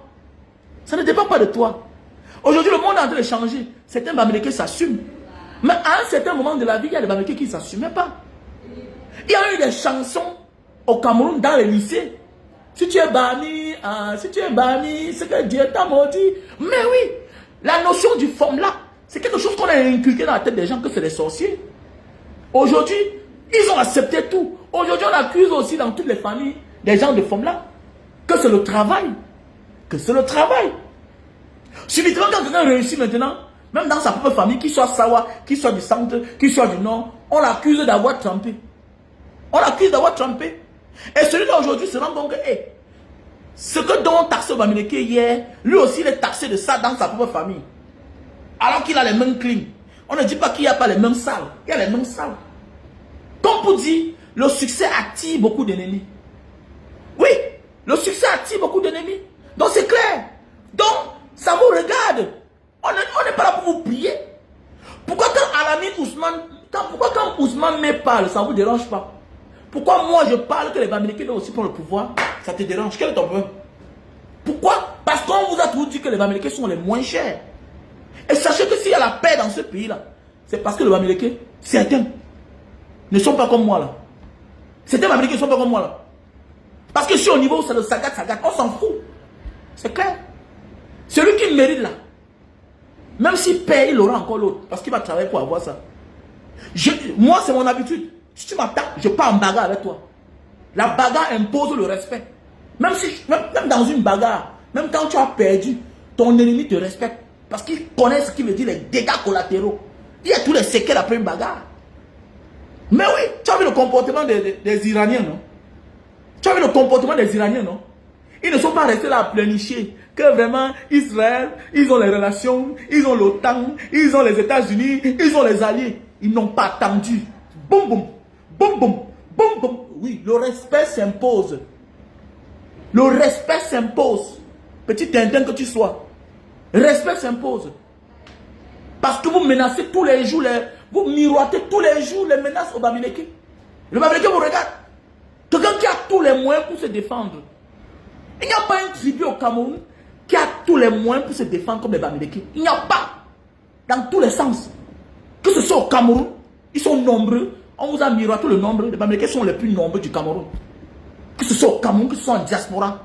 Ça ne dépend pas de toi. Aujourd'hui, le monde est en train de changer. Certains Bamileke s'assument. Mais à un certain moment de la vie, il y a des Bamileke qui ne s'assumaient pas. Il y a eu des chansons au Cameroun dans les lycées. Si tu es banni, c'est que Dieu t'a maudit. Mais oui, la notion du forme-là, c'est quelque chose qu'on a inculqué dans la tête des gens que c'est des sorciers. Aujourd'hui, ils ont accepté tout. Aujourd'hui, on accuse aussi dans toutes les familles des gens de forme-là que c'est le travail. Que c'est le travail. Subitement, quand quelqu'un réussit maintenant, même dans sa propre famille, qu'il soit Sawa, qu'il soit du centre, qu'il soit du nord, on l'accuse d'avoir trempé. On l'accuse d'avoir trempé. Et celui-là aujourd'hui se rend compte que ce que dont on taxait Bamileke hier, lui aussi il est taxé de ça dans sa propre famille. Alors qu'il a les mêmes clean. On ne dit pas qu'il n'y a pas les mêmes salles. Il y a les mêmes salles. Comme pour dire, le succès attire beaucoup d'ennemis. Oui, le succès attire beaucoup d'ennemis. Donc c'est clair. Donc, ça vous regarde. On n'est pas là pour vous prier. Pourquoi quand Alamine Ousmane, pourquoi quand Ousmane me parle, ça ne vous dérange pas? Pourquoi moi je parle que les Bamileke doivent aussi prendre le pouvoir? Ça te dérange? Quel est ton problème? Pourquoi? Parce qu'on vous a toujours dit que les Bamileke sont les moins chers. Et sachez que s'il y a la paix dans ce pays-là, c'est parce que les Bamileke, certains, ne sont pas comme moi là. Certains Bamileke ne sont pas comme moi là. Parce que si au niveau c'est le sagat, on s'en fout. C'est clair. Celui qui mérite là, même s'il paie, il aura encore l'autre. Parce qu'il va travailler pour avoir ça. Moi, c'est mon habitude. Si tu m'attaques, je pars en bagarre avec toi. La bagarre impose le respect. Même dans une bagarre, même quand tu as perdu, ton ennemi te respecte. Parce qu'il connaît ce qui veut dire les dégâts collatéraux. Il y a tous les séquelles après une bagarre. Mais oui, tu as vu le comportement des Iraniens, non? Tu as vu le comportement des Iraniens, non? Ils ne sont pas restés là à pleurnicher. Que vraiment, Israël, ils ont les relations, ils ont l'OTAN, ils ont les États-Unis, ils ont les alliés. Ils n'ont pas attendu. Boum, boum, boum, boum, boum, boum. Oui, le respect s'impose. Le respect s'impose. Petit Tintin que tu sois. Respect s'impose. Parce que vous menacez tous les jours, vous miroitez tous les jours les menaces au Bamileke. Le Bamileke vous regarde. Quelqu'un qui a tous les moyens pour se défendre. Il n'y a pas une tribu au Cameroun qui a tous les moyens pour se défendre comme les Bamileke. Il n'y a pas. Dans tous les sens. Que ce soit au Cameroun, ils sont nombreux. On vous a miroité le nombre. Les Bamileke sont les plus nombreux du Cameroun. Que ce soit au Cameroun, que ce soit en diaspora.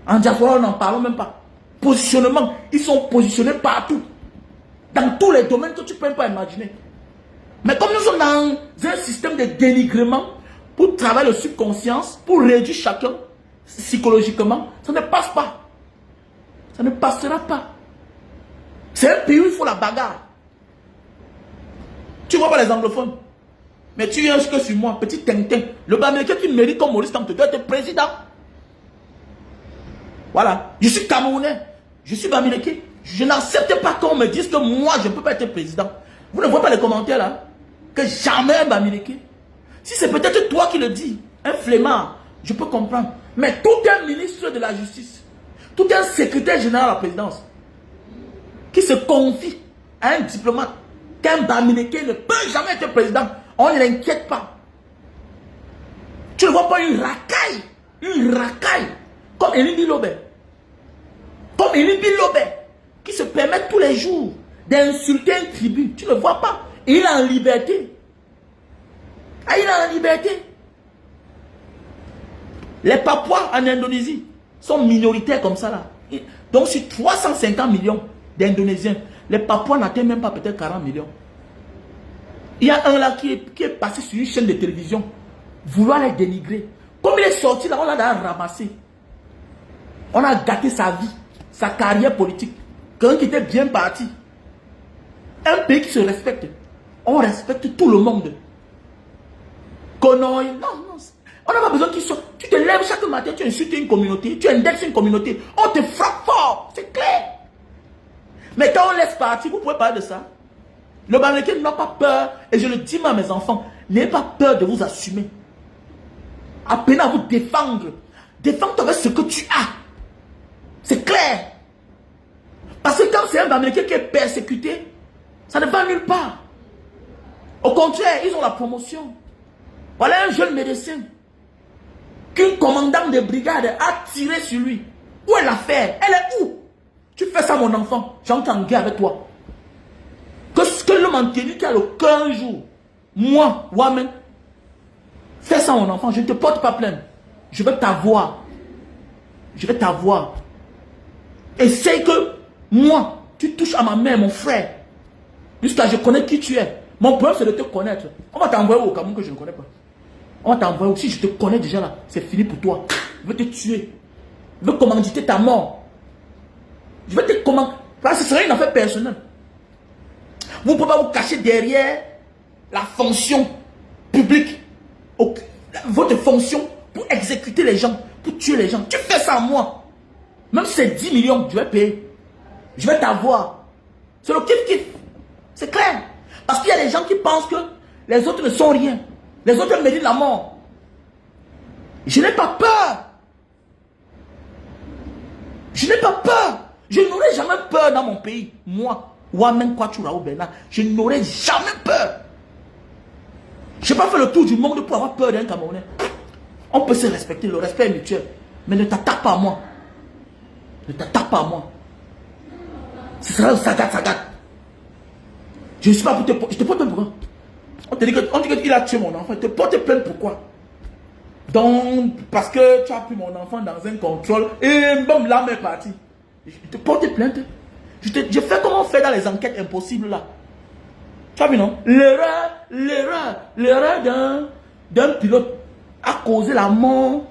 En diaspora, on n'en parle même pas. Positionnement, ils sont positionnés partout. Dans tous les domaines que tu ne peux pas imaginer. Mais comme nous sommes dans un système de dénigrement, pour travailler le subconscience, pour réduire chacun psychologiquement, ça ne passe pas. Ça ne passera pas. C'est un pays où il faut la bagarre. Tu vois pas les anglophones? Mais tu viens que sur moi, petit Tintin. Le Bamileke qui mérite comme Maurice Kamto doit être président. Voilà. Je suis Camerounais. Je suis Bamileke. Je n'accepte pas qu'on me dise que moi, je ne peux pas être président. Vous ne voyez pas les commentaires là? Que jamais un Bamileke. Si c'est peut-être toi qui le dis, un flemmard, je peux comprendre. Mais tout un ministre de la justice, tout un secrétaire général à la présidence, qui se confie à un diplomate, qu'un Bamileke ne peut jamais être président, on ne l'inquiète pas. Tu ne vois pas une racaille, comme Elimbi Lobé, qui se permet tous les jours d'insulter un tribu. Tu ne le vois pas. Et il est en liberté. Ah, il est en liberté. Les Papouas en Indonésie sont minoritaires comme ça là. Donc sur 350 millions d'Indonésiens, les Papouas n'atteignent même pas peut-être 40 millions. Il y a un là qui est passé sur une chaîne de télévision, vouloir les dénigrer. Comme il est sorti là, on l'a ramassé. On a gâté sa vie, sa carrière politique. Quelqu'un qui était bien parti. Un pays qui se respecte. On respecte tout le monde. Conoï, non. On n'a pas besoin qu'ils soient. Tu te lèves chaque matin, tu insultes une communauté, tu indexes une communauté. On te frappe fort, c'est clair. Mais quand on laisse partir, vous pouvez parler de ça. Le Bamileke n'a pas peur, et je le dis à mes enfants, n'ayez pas peur de vous assumer. Apprenez à vous défendre. Défendre avec ce que tu as. C'est clair. Parce que quand c'est un Bamileke qui est persécuté, ça ne va nulle part. Au contraire, ils ont la promotion. Voilà un jeune médecin qu'une commandante de brigade a tiré sur lui. Où est l'affaire? Elle est où? Tu fais ça, mon enfant. J'entends en guerre avec toi. Que ce que l'homme en tenue qui a le cœur un jour, moi, Wamen, fais ça, mon enfant. Je ne te porte pas plainte. Je vais t'avoir. Je vais t'avoir. Essaye que moi, tu touches à ma mère, mon frère. Jusqu'à je connais qui tu es. Mon problème, c'est de te connaître. On va t'envoyer au Cameroun que je ne connais pas. On va t'envoyer aussi, je te connais déjà là. C'est fini pour toi. Je vais te tuer. Je vais commanditer ta mort. Je vais te commander. Ce serait une affaire personnelle. Vous ne pouvez pas vous cacher derrière la fonction publique. Votre fonction pour exécuter les gens, pour tuer les gens. Tu fais ça à moi. Même si c'est 10 millions, je vais payer. Je vais t'avoir. C'est le kiff-kiff. C'est clair. Parce qu'il y a des gens qui pensent que les autres ne sont rien. Les autres méritent la mort. Je n'ai pas peur. Je n'ai pas peur. Je n'aurai jamais peur dans mon pays. Moi, Wamen Kwachura Bernard, je n'aurai jamais peur. Je n'ai pas fait le tour du monde pour avoir peur d'un Camerounais. On peut se respecter, le respect est mutuel. Mais ne t'attaque pas à moi. Ne t'attaque pas à moi. Ce sera le sagat. Je ne suis pas pour te porter. Je te porte plainte pourquoi? On te dit qu'il a tué mon enfant. Je te porte plainte pourquoi? Donc, parce que tu as pris mon enfant dans un contrôle et bon, l'âme est partie. Je te porte plainte. Je fais comme on fait dans les enquêtes impossibles là. Tu as vu non? L'erreur d'un pilote a causé la mort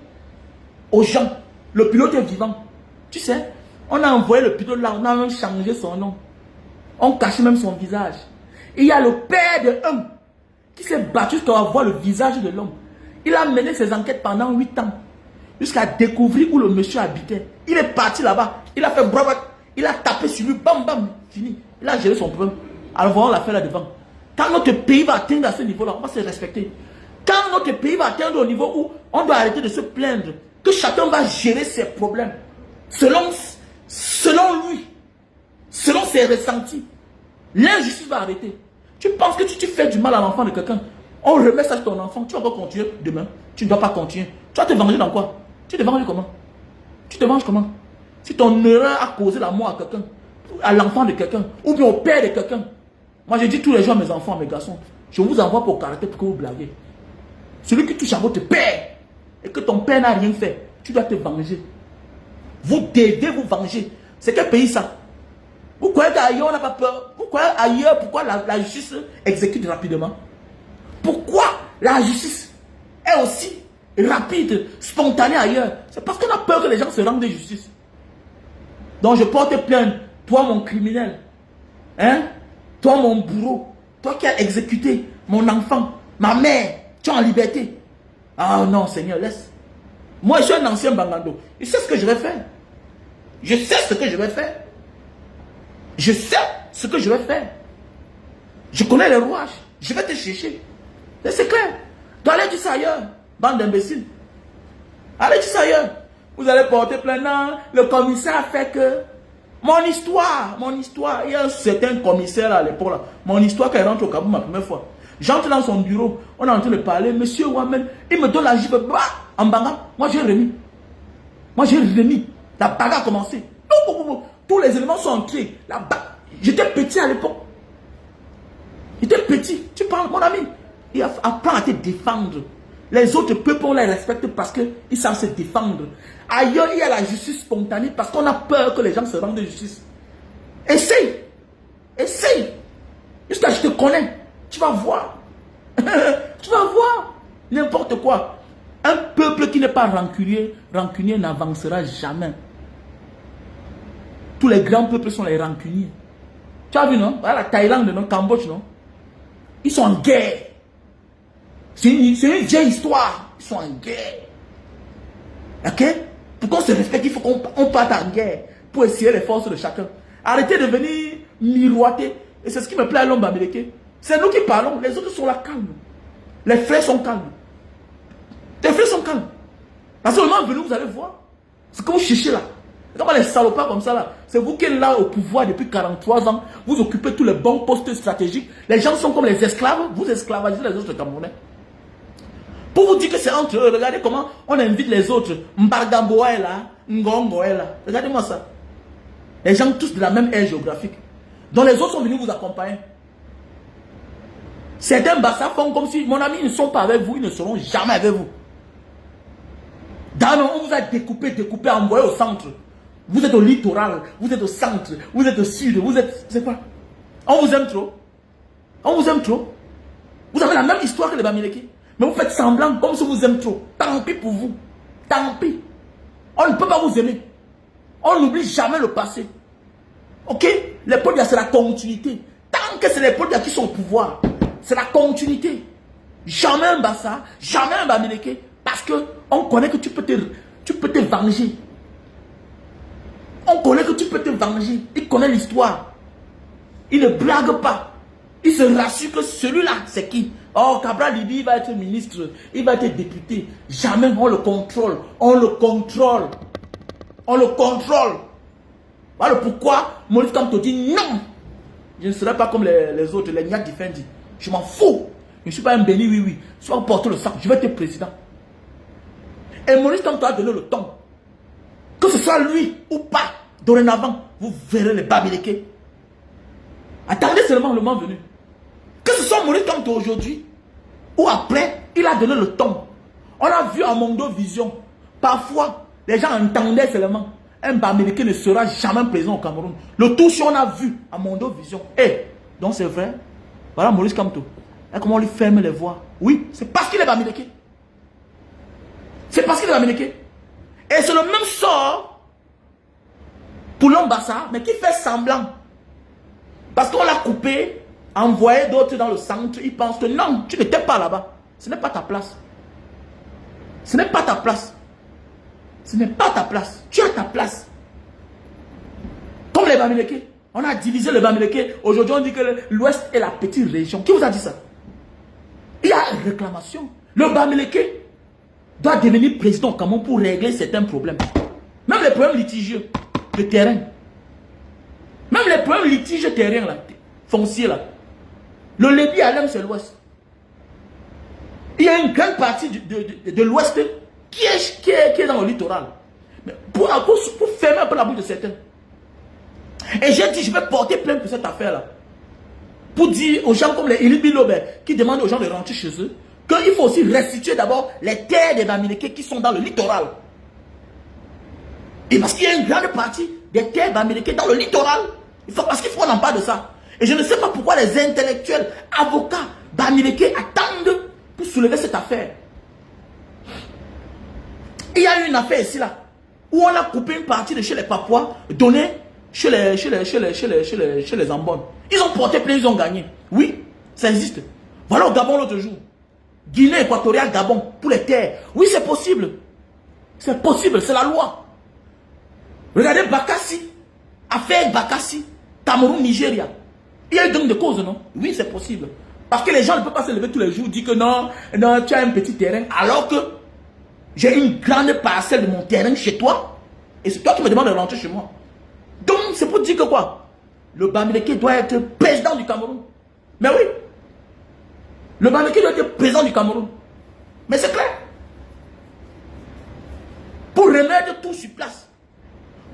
aux gens. Le pilote est vivant. Tu sais, on a envoyé le pilote là, on a même changé son nom. On cache même son visage. Et il y a le père de l'homme qui s'est battu jusqu'à voir le visage de l'homme. Il a mené ses enquêtes pendant 8 ans. Jusqu'à découvrir où le monsieur habitait. Il est parti là-bas. Il a fait bravo. Il a tapé sur lui. Bam, bam. Fini. Il a géré son problème. Alors voilà, on l'a fait là-devant. Quand notre pays va atteindre à ce niveau-là, on va se respecter. Quand notre pays va atteindre au niveau où on doit arrêter de se plaindre, que chacun va gérer ses problèmes selon lui, selon ses ressentis, l'injustice va arrêter. Tu penses que tu fais du mal à l'enfant de quelqu'un, on remet ça sur ton enfant, tu vas pas continuer demain. Tu ne dois pas continuer. Tu vas te venger dans quoi? Tu te venges comment? Tu te venges comment? Si ton erreur a causé la mort à quelqu'un, à l'enfant de quelqu'un, ou bien au père de quelqu'un. Moi je dis tous les jours à mes enfants, à mes garçons, je vous envoie pour caractère pour que vous blaguez. Celui qui touche à votre père et que ton père n'a rien fait, tu dois te venger. Vous devez vous venger. C'est quel pays ça? Vous croyez qu'ailleurs on n'a pas peur? Pourquoi ailleurs, pourquoi la justice exécute rapidement? Pourquoi la justice est aussi rapide, spontanée ailleurs? C'est parce qu'on a peur que les gens se rendent de justice. Donc je porte plainte, toi mon criminel, hein? Toi mon bourreau, toi qui as exécuté mon enfant, Ma mère, tu es en liberté. Ah non, Seigneur, laisse. Moi, je suis un ancien Bangando. Je sais ce que je vais faire. Je sais ce que je vais faire. Je sais ce que je vais faire. Je connais les rouages. Je vais te chercher. C'est clair. Tu allez dire ça ailleurs. Bande d'imbéciles. Allez dire ça ailleurs. Vous allez porter plainte. Non, le commissaire a fait que... Mon histoire. Il y a un certain commissaire à l'époque là. Mon histoire quand il rentre au Cameroun ma première fois. J'entre dans son bureau. On est en train de parler. Monsieur Wamen, il me donne la gifle. En banga. Moi j'ai remis. La bagarre a commencé. Tous les éléments sont entrés. J'étais petit à l'époque. J'étais petit. Tu parles, mon ami. Il apprend à te défendre. Les autres peuples, on les respecte parce qu'ils savent se défendre. Ailleurs, il y a la justice spontanée parce qu'on a peur que les gens se rendent de justice. Essaye. Jusqu'à je te connais. Tu vas voir. Tu vas voir. N'importe quoi. Un peuple qui n'est pas rancunier n'avancera jamais. Tous les grands peuples sont les rancuniers. Tu as vu, non? Voilà, la Thaïlande, non? Cambodge, non? Ils sont en guerre. C'est une vieille histoire. Ils sont en guerre. Ok? Pour qu'on se respecte, il faut qu'on parte en guerre. Pour essayer les forces de chacun. Arrêtez de venir miroiter. Et c'est ce qui me plaît à l'homme américain. C'est nous qui parlons. Les autres sont là calmes. Les frères sont calmes. Les frères sont calmes. Parce que le moment venu, vous allez voir. C'est que vous cherchez là. Comme les salopards comme ça là. C'est vous qui êtes là au pouvoir depuis 43 ans. Vous occupez tous les bons postes stratégiques. Les gens sont comme les esclaves. Vous esclavagisez les autres Camerounais. Pour vous dire que c'est entre eux, regardez comment on invite les autres. Mbargamboa est là, Ngongo est là. Regardez-moi ça. Les gens tous de la même aire géographique. Donc les autres sont venus vous accompagner. Certains bassins font comme si, mon ami, ils ne sont pas avec vous, ils ne seront jamais avec vous. On vous a découpé, envoyé au centre. Vous êtes au littoral, vous êtes au centre, vous êtes au sud, vous êtes... C'est quoi? On vous aime trop. Vous avez la même histoire que les Bamileke. Mais vous faites semblant comme si vous aimez trop. Tant pis pour vous. Tant pis. On ne peut pas vous aimer. On n'oublie jamais le passé. Ok? Les Podia, c'est la continuité. Tant que c'est les Podia qui sont au pouvoir, c'est la continuité. Jamais un Bassa, jamais un Bamileke. Parce qu'on connaît que tu peux te venger. On connaît que tu peux te venger. Il connaît l'histoire. Il ne blague pas. Il se rassure que celui-là, c'est qui? Oh, Cabral Libi, il va être ministre, il va être député. Jamais on le contrôle. Voilà pourquoi Maurice Kamto dit non. Je ne serai pas comme les autres, les Niak Defendi. Je m'en fous. Je ne suis pas un béni, oui. Soit porter le sac, je vais être président. Et Maurice Kamto a donné le temps. Que ce soit lui ou pas, dorénavant, vous verrez les Bamileke. Attendez seulement le moment venu. Que ce soit Maurice Kamto aujourd'hui ou après, il a donné le ton. On a vu à Mondo Vision, parfois, les gens entendaient seulement. Un Bamileke ne sera jamais président au Cameroun. Le tout si on a vu à Mondo Vision. Donc c'est vrai. Voilà Maurice Kamto. Et comment on lui ferme les voies? Oui, c'est parce qu'il est Bamileke. C'est parce qu'il est Bamileke. Et c'est le même sort pour l'ambassade, mais qui fait semblant. Parce qu'on l'a coupé, envoyé d'autres dans le centre, ils pensent que non, tu n'étais pas là-bas. Ce n'est pas ta place. Ce n'est pas ta place. Ce n'est pas ta place. Tu as ta place. Comme les Bamileke. On a divisé le Bamileke. Aujourd'hui, on dit que l'Ouest est la petite région. Qui vous a dit ça? Il y a une réclamation. Le Bamileke doit devenir président au Cameroun pour régler certains problèmes. Même les problèmes litigieux de terrain. Même les problèmes litigieux terriens, là, fonciers, là. Le Lébi Alem, c'est l'Ouest. Il y a une grande partie de l'Ouest qui est dans le littoral. Mais pour fermer un peu la bouche de certains. Et j'ai dit, je vais porter plainte pour cette affaire-là. Pour dire aux gens comme les Ilibilobe qui demandent aux gens de rentrer chez eux, qu'il faut aussi restituer d'abord les terres des Bamileke qui sont dans le littoral. Et parce qu'il y a une grande partie des terres Bamileke dans le littoral. Parce qu'il faut qu'on en parle de ça. Et je ne sais pas pourquoi les intellectuels, avocats, Bamileke attendent pour soulever cette affaire. Il y a eu une affaire ici là, où on a coupé une partie de chez les Papouas, donné chez les Ambonnes. Ils ont porté plainte, ils ont gagné. Oui, ça existe. Voilà au Gabon l'autre jour. Guinée équatoriale, Gabon, pour les terres. Oui, c'est possible. C'est possible, c'est la loi. Regardez Bakassi, affaire Bakassi, Cameroun, Nigeria. Il y a eu donc de causes, non? Oui, c'est possible. Parce que les gens ne peuvent pas se lever tous les jours et dire que non, non, tu as un petit terrain, alors que j'ai une grande parcelle de mon terrain chez toi, et c'est toi qui me demandes de rentrer chez moi. Donc, c'est pour dire que quoi? Le Bamileke doit être président du Cameroun. Mais oui. Le Bamileke doit être président du Cameroun. Mais c'est clair. Pour remettre tout sur place.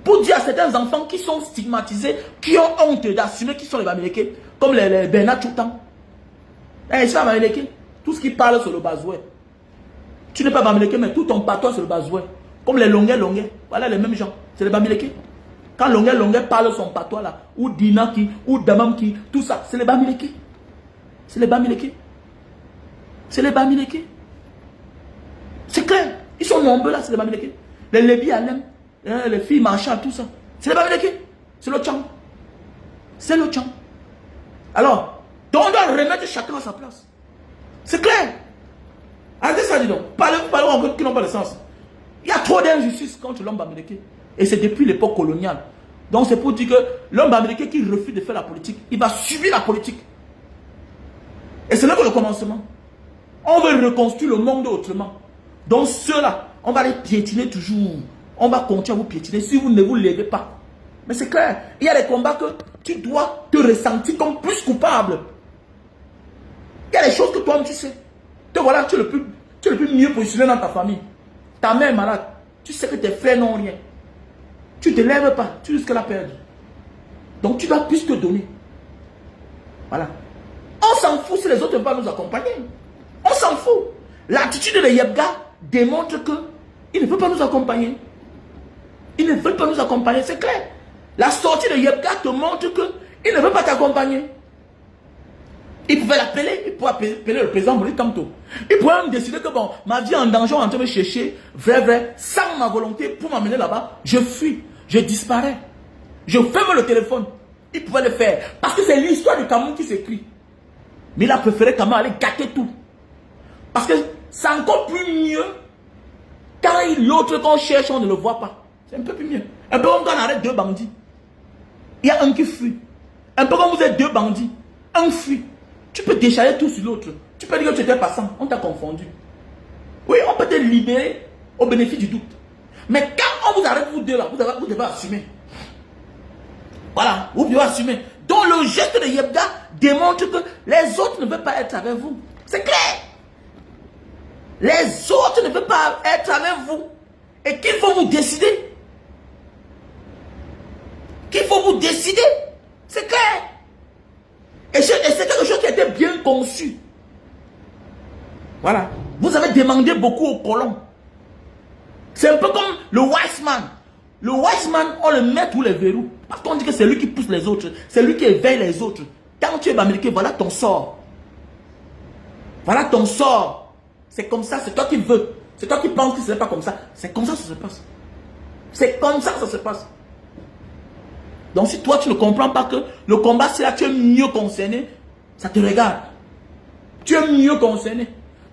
Pour dire à certains enfants qui sont stigmatisés, qui ont honte d'assumer qui sont les Bamileke, comme les Bernard Choutan. Eh, c'est pas Bamileke. Tout ce qui parle sur le Bazoué. Tu n'es pas Bamileke, mais tout ton patois sur le Bazoué. Comme les Longuet. Voilà les mêmes gens. C'est les Bamileke. Quand Longuet parle son patois là, ou Dina qui, ou Damam qui, tout ça, c'est les Bamileke. C'est les Bamileke. C'est les Bamileke. C'est clair. Ils sont nombreux là, c'est les Bamileke. Les Lébi Alem, les filles Marshall, tout ça. C'est les Bamileke. C'est le Tchang. C'est le Tchang. Alors, donc on doit remettre chacun à sa place. C'est clair. Arrêtez ça, dis donc. Parlez encore qui n'ont pas de sens. Il y a trop d'injustice contre l'homme Bamileke. Et c'est depuis l'époque coloniale. Donc c'est pour dire que l'homme Bamileke qui refuse de faire la politique, il va subir la politique. Et ce n'est que le commencement. On veut reconstruire le monde autrement. Donc ceux-là, on va les piétiner toujours. On va continuer à vous piétiner si vous ne vous levez pas. Mais c'est clair. Il y a des combats que tu dois te ressentir comme plus coupable. Il y a des choses que toi-même tu sais. Te voilà, tu es le plus mieux positionné dans ta famille. Ta mère est malade. Tu sais que tes frères n'ont rien. Tu ne te lèves pas. Tu risques la perdre. Donc tu dois plus te donner. Voilà. On s'en fout si les autres ne vont pas nous accompagner. On s'en fout. L'attitude de Yebga démontre qu'il ne veut pas nous accompagner. Il ne veut pas nous accompagner, c'est clair. La sortie de Yebga te montre qu'il ne veut pas t'accompagner. Il pouvait l'appeler, il pouvait appeler le président Moïse Kamto. Il pouvait même décider que bon, ma vie est en danger, on est en train de me chercher, vrai, sans ma volonté, pour m'amener là-bas, je fuis, je disparais. Je ferme le téléphone. Il pouvait le faire. Parce que c'est l'histoire du Cameroun qui s'écrit. Mais il a préféré quand même aller gâter tout. Parce que c'est encore plus mieux quand l'autre qu'on cherche, on ne le voit pas. C'est un peu plus mieux. Un peu comme quand on arrête deux bandits. Il y a un qui fuit. Un peu comme vous êtes deux bandits. Un fuit. Tu peux décharger tout sur l'autre. Tu peux dire que tu étais passant. On t'a confondu. Oui, on peut te libérer au bénéfice du doute. Mais quand on vous arrête, vous deux là, vous devez assumer. Voilà, vous devez assumer. Donc le geste de Yebga démontre que les autres ne veulent pas être avec vous. C'est clair. Les autres ne veulent pas être avec vous. Et qu'il faut vous décider. Qu'il faut vous décider. C'est clair. Et c'est quelque chose qui a été bien conçu. Voilà. Vous avez demandé beaucoup aux colons. C'est un peu comme le wise man. Le wise man, on le met tous les verrous. Parce qu'on dit que c'est lui qui pousse les autres. C'est lui qui éveille les autres. Quand tu es Bamileke, voilà ton sort. Voilà ton sort. C'est comme ça, c'est toi qui veux. C'est toi qui penses que ce n'est pas comme ça. C'est comme ça que ça se passe. C'est comme ça que ça se passe. Donc si toi tu ne comprends pas que le combat c'est là, tu es mieux concerné, ça te regarde. Tu es mieux concerné.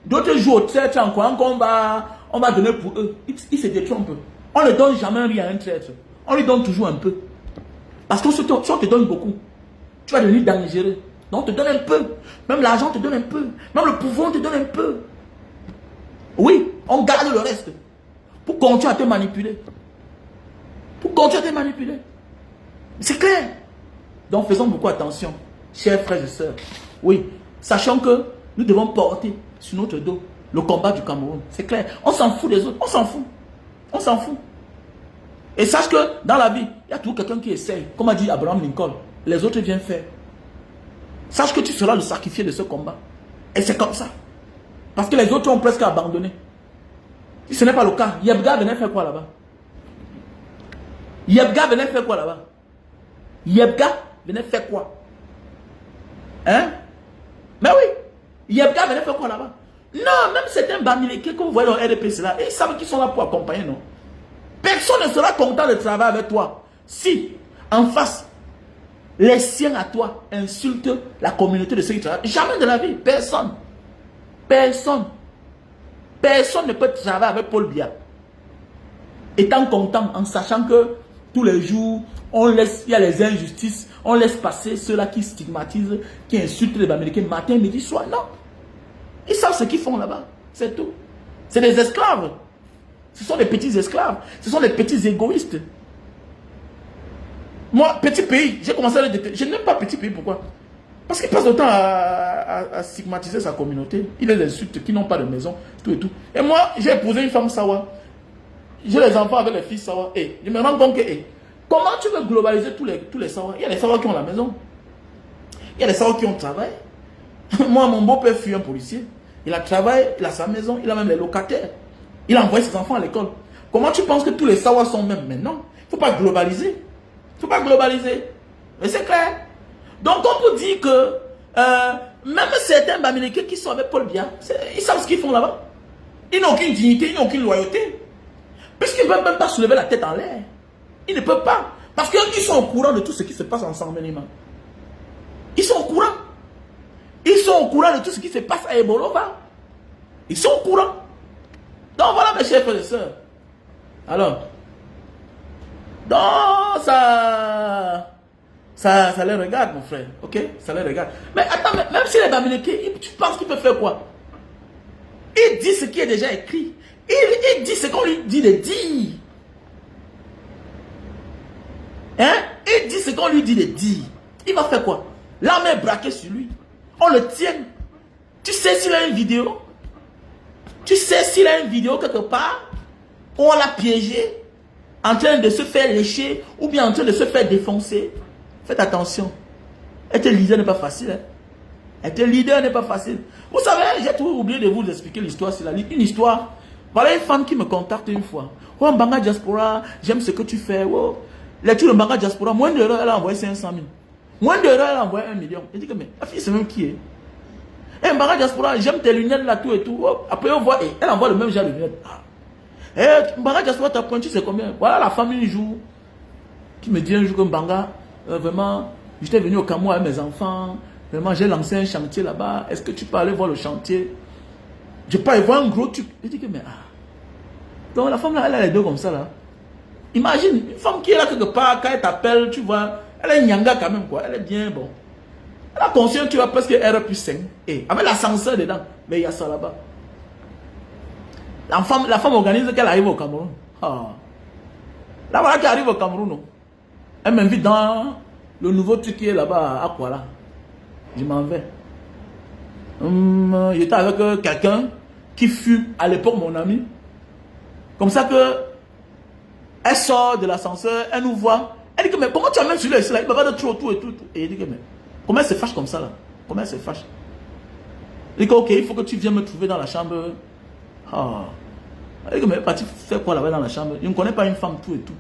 D'autres jouent au traître en croyant qu'on va donner pour eux. Ils se détrompent. On ne donne jamais rien à un traître. On lui donne toujours un peu. Parce que si on te donne beaucoup, tu vas devenir dangereux. Donc on te donne un peu. Même l'argent te donne un peu. Même le pouvoir te donne un peu. Oui, on garde le reste. Pour continuer à te manipuler. Pour continuer à te manipuler. C'est clair. Donc faisons beaucoup attention, chers frères et sœurs. Oui, sachant que nous devons porter sur notre dos le combat du Cameroun. C'est clair. On s'en fout des autres. On s'en fout. On s'en fout. Et sache que dans la vie, il y a toujours quelqu'un qui essaye. Comme a dit Abraham Lincoln, les autres viennent faire. Sache que tu seras le sacrifié de ce combat. Et c'est comme ça. Parce que les autres ont presque abandonné. Si ce n'est pas le cas, Yebga venait faire quoi là-bas? Yebga venait faire quoi là-bas? Yebga venait faire quoi? Hein? Mais oui, Yebga venait faire quoi là-bas? Non, même certains Bamileke que vous voyez dans le RDPC là, ils savent qu'ils sont là pour accompagner, non? Personne ne sera content de travailler avec toi si, en face, les siens à toi insultent la communauté de ceux qui travaillent. Jamais de la vie, personne. Personne. Personne ne peut travailler avec Paul Biya. Étant content, en sachant que tous les jours, on laisse, il y a les injustices, on laisse passer ceux-là qui stigmatisent, qui insultent les Américains matin, midi, soir. Non. Ils savent ce qu'ils font là-bas. C'est tout. C'est des esclaves. Ce sont des petits esclaves. Ce sont des petits égoïstes. Moi, petit pays, j'ai commencé à le détester. Je n'aime pas petit pays. Pourquoi? Parce qu'il passe le temps à stigmatiser sa communauté. Il les insulte qui n'ont pas de maison, tout et tout. Et moi, j'ai épousé une femme Sawa. J'ai les enfants avec les filles Sawa. Et je me rends compte que, comment tu veux globaliser tous les Sawa? Il y a des Sawa qui ont la maison. Il y a des Sawa qui ont travail. Moi, mon beau-père fut un policier. Il a travaillé, il a sa maison, il a même les locataires. Il a envoyé ses enfants à l'école. Comment tu penses que tous les Sawa sont mêmes? Mais non, il ne faut pas globaliser. Il ne faut pas globaliser. Mais c'est clair. Donc on peut dire que même certains Bamileke qui sont avec Paul Biya, ils savent ce qu'ils font là-bas. Ils n'ont aucune dignité, ils n'ont aucune loyauté. Puisqu'ils ne peuvent même pas soulever la tête en l'air. Ils ne peuvent pas. Parce qu'ils sont au courant de tout ce qui se passe ensemble. Ils sont au courant. Ils sont au courant de tout ce qui se passe à Ebolova. Ils sont au courant. Donc voilà mes chers frères et sœurs. Alors, donc ça les regarde mon frère. Ok? Ça les regarde. Mais attends, même si les Bamileke, tu penses qu'ils peuvent faire quoi? Il dit ce qui est déjà écrit. Il dit ce qu'on lui dit de dire. Hein? Il dit ce qu'on lui dit de dire. Il va faire quoi? L'arme est braquée sur lui. On le tient. Tu sais s'il a une vidéo? Tu sais s'il a une vidéo quelque part où on l'a piégé en train de se faire lécher ou bien en train de se faire défoncer? Faites attention. Être leader n'est pas facile. Hein? Être leader n'est pas facile. Vous savez, j'ai tout oublié de vous expliquer l'histoire. C'est une histoire. Voilà une femme qui me contacte une fois. Oh, Mbanga Diaspora, j'aime ce que tu fais. Oh. Lecture de Mbanga Diaspora, moins d'heures, elle a envoyé 500 000. Moins d'heures, elle a envoyé 1 million. Je dis que, mais la fille, c'est même qui est? Eh, Mbanga Diaspora, j'aime tes lunettes là, tout et tout. Oh. Après, on voit, elle envoie le même genre de lunettes. Ah. Eh, Mbanga Diaspora, ta pointure, c'est combien? Voilà la femme un jour qui me dit un jour que Mbanga, vraiment, j'étais venu au Cameroun avec mes enfants. Vraiment, j'ai lancé un chantier là-bas. Est-ce que tu peux aller voir le chantier? Je peux aller voir un gros truc. Je dis que, mais donc la femme là, elle a les deux comme ça là. Imagine, une femme qui est là quelque part, quand elle t'appelle, tu vois, elle est nyanga quand même quoi. Elle est bien bon. Elle a conscience, tu vois, presque R plus 5. Et avec l'ascenseur dedans. Mais il y a ça là-bas. La femme organise qu'elle arrive au Cameroun. Ah. Là, voilà qu'elle arrive au Cameroun. Non? Elle m'invite dans le nouveau truc qui est là-bas à Kuala. Je m'en vais. J'étais avec quelqu'un qui fut à l'époque mon ami. Comme ça que elle sort de l'ascenseur, elle nous voit. Elle dit que mais comment tu as même celui-là ici là? Il va pas de trop tout et tout. Et elle dit que mais comment elle se fâche comme ça là? Comment elle se fâche? Elle dit que ok, il faut que tu viennes me trouver dans la chambre. Ah. Elle dit que mais elle est partie faire quoi là-bas dans la chambre? Je ne connais pas une femme tout et tout.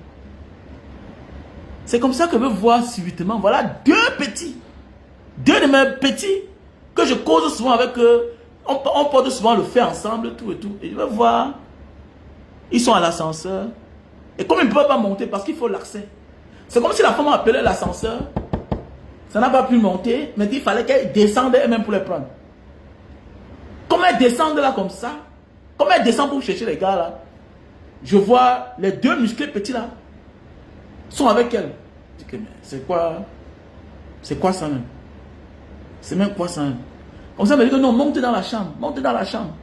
C'est comme ça que je veux voir subitement. Voilà deux de mes petits que je cause souvent avec eux. On porte souvent le fait ensemble, tout et tout. Et je veux voir. Ils sont à l'ascenseur. Et comme ils ne peuvent pas monter parce qu'il faut l'accès. C'est comme si la femme appelait l'ascenseur. Ça n'a pas pu monter. Mais il fallait qu'elle descende elle-même pour les prendre. Comme elle descend là comme ça. Comme elle descend pour chercher les gars là. Je vois les deux musclés petits là. Sont avec elle. Je dis que mais c'est quoi? C'est quoi ça même? C'est même quoi ça même? Comme ça, elle me dit que non, monte dans la chambre. Monte dans la chambre.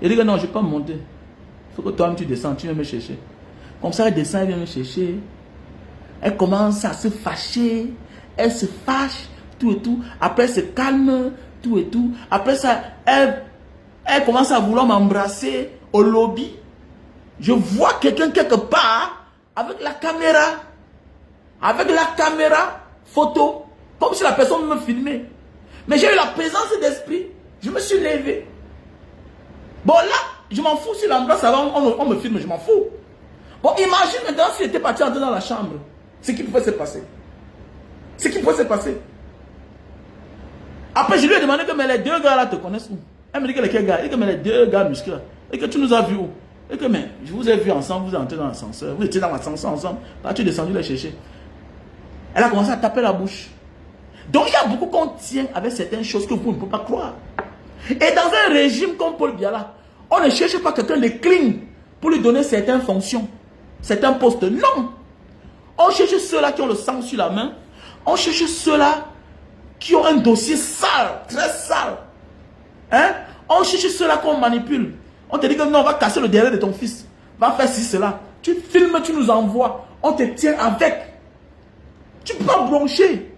Elle dit que non, je ne vais pas monter. Il faut que toi-même tu descends, tu viens me chercher. Comme ça, elle descend, elle vient me chercher. Elle commence à se fâcher. Elle se fâche, tout et tout. Après, elle se calme, tout et tout. Après ça, elle commence à vouloir m'embrasser au lobby. Je vois quelqu'un quelque part avec la caméra. Avec la caméra photo. Comme si la personne me filmait. Mais j'ai eu la présence d'esprit. Je me suis levé. Bon là, je m'en fous si l'embrasse avant, on me filme, je m'en fous. Bon, imagine maintenant s'il était parti entrer dans la chambre. Ce qui pouvait se passer. Ce qui pouvait se passer. Après, je lui ai demandé que mais les deux gars là te connaissent où? Elle me dit que les gars, et que mais les deux gars musclés là. Et que tu nous as vus où? Et que mais je vous ai vu ensemble, vous êtes entrés dans l'ascenseur. Vous étiez dans l'ascenseur ensemble. Là, tu es descendu les chercher. Elle a commencé à taper la bouche. Donc il y a beaucoup qu'on tient avec certaines choses que vous ne pouvez pas croire. Et dans un régime comme Paul Biya, on ne cherche pas quelqu'un de clean pour lui donner certaines fonctions, certains postes. Non. On cherche ceux-là qui ont le sang sur la main. On cherche ceux-là qui ont un dossier sale, très sale. Hein? On cherche ceux-là qu'on manipule. On te dit que non, on va casser le derrière de ton fils. Va faire ci, cela. Tu filmes, tu nous envoies. On te tient avec. Tu peux pas broncher.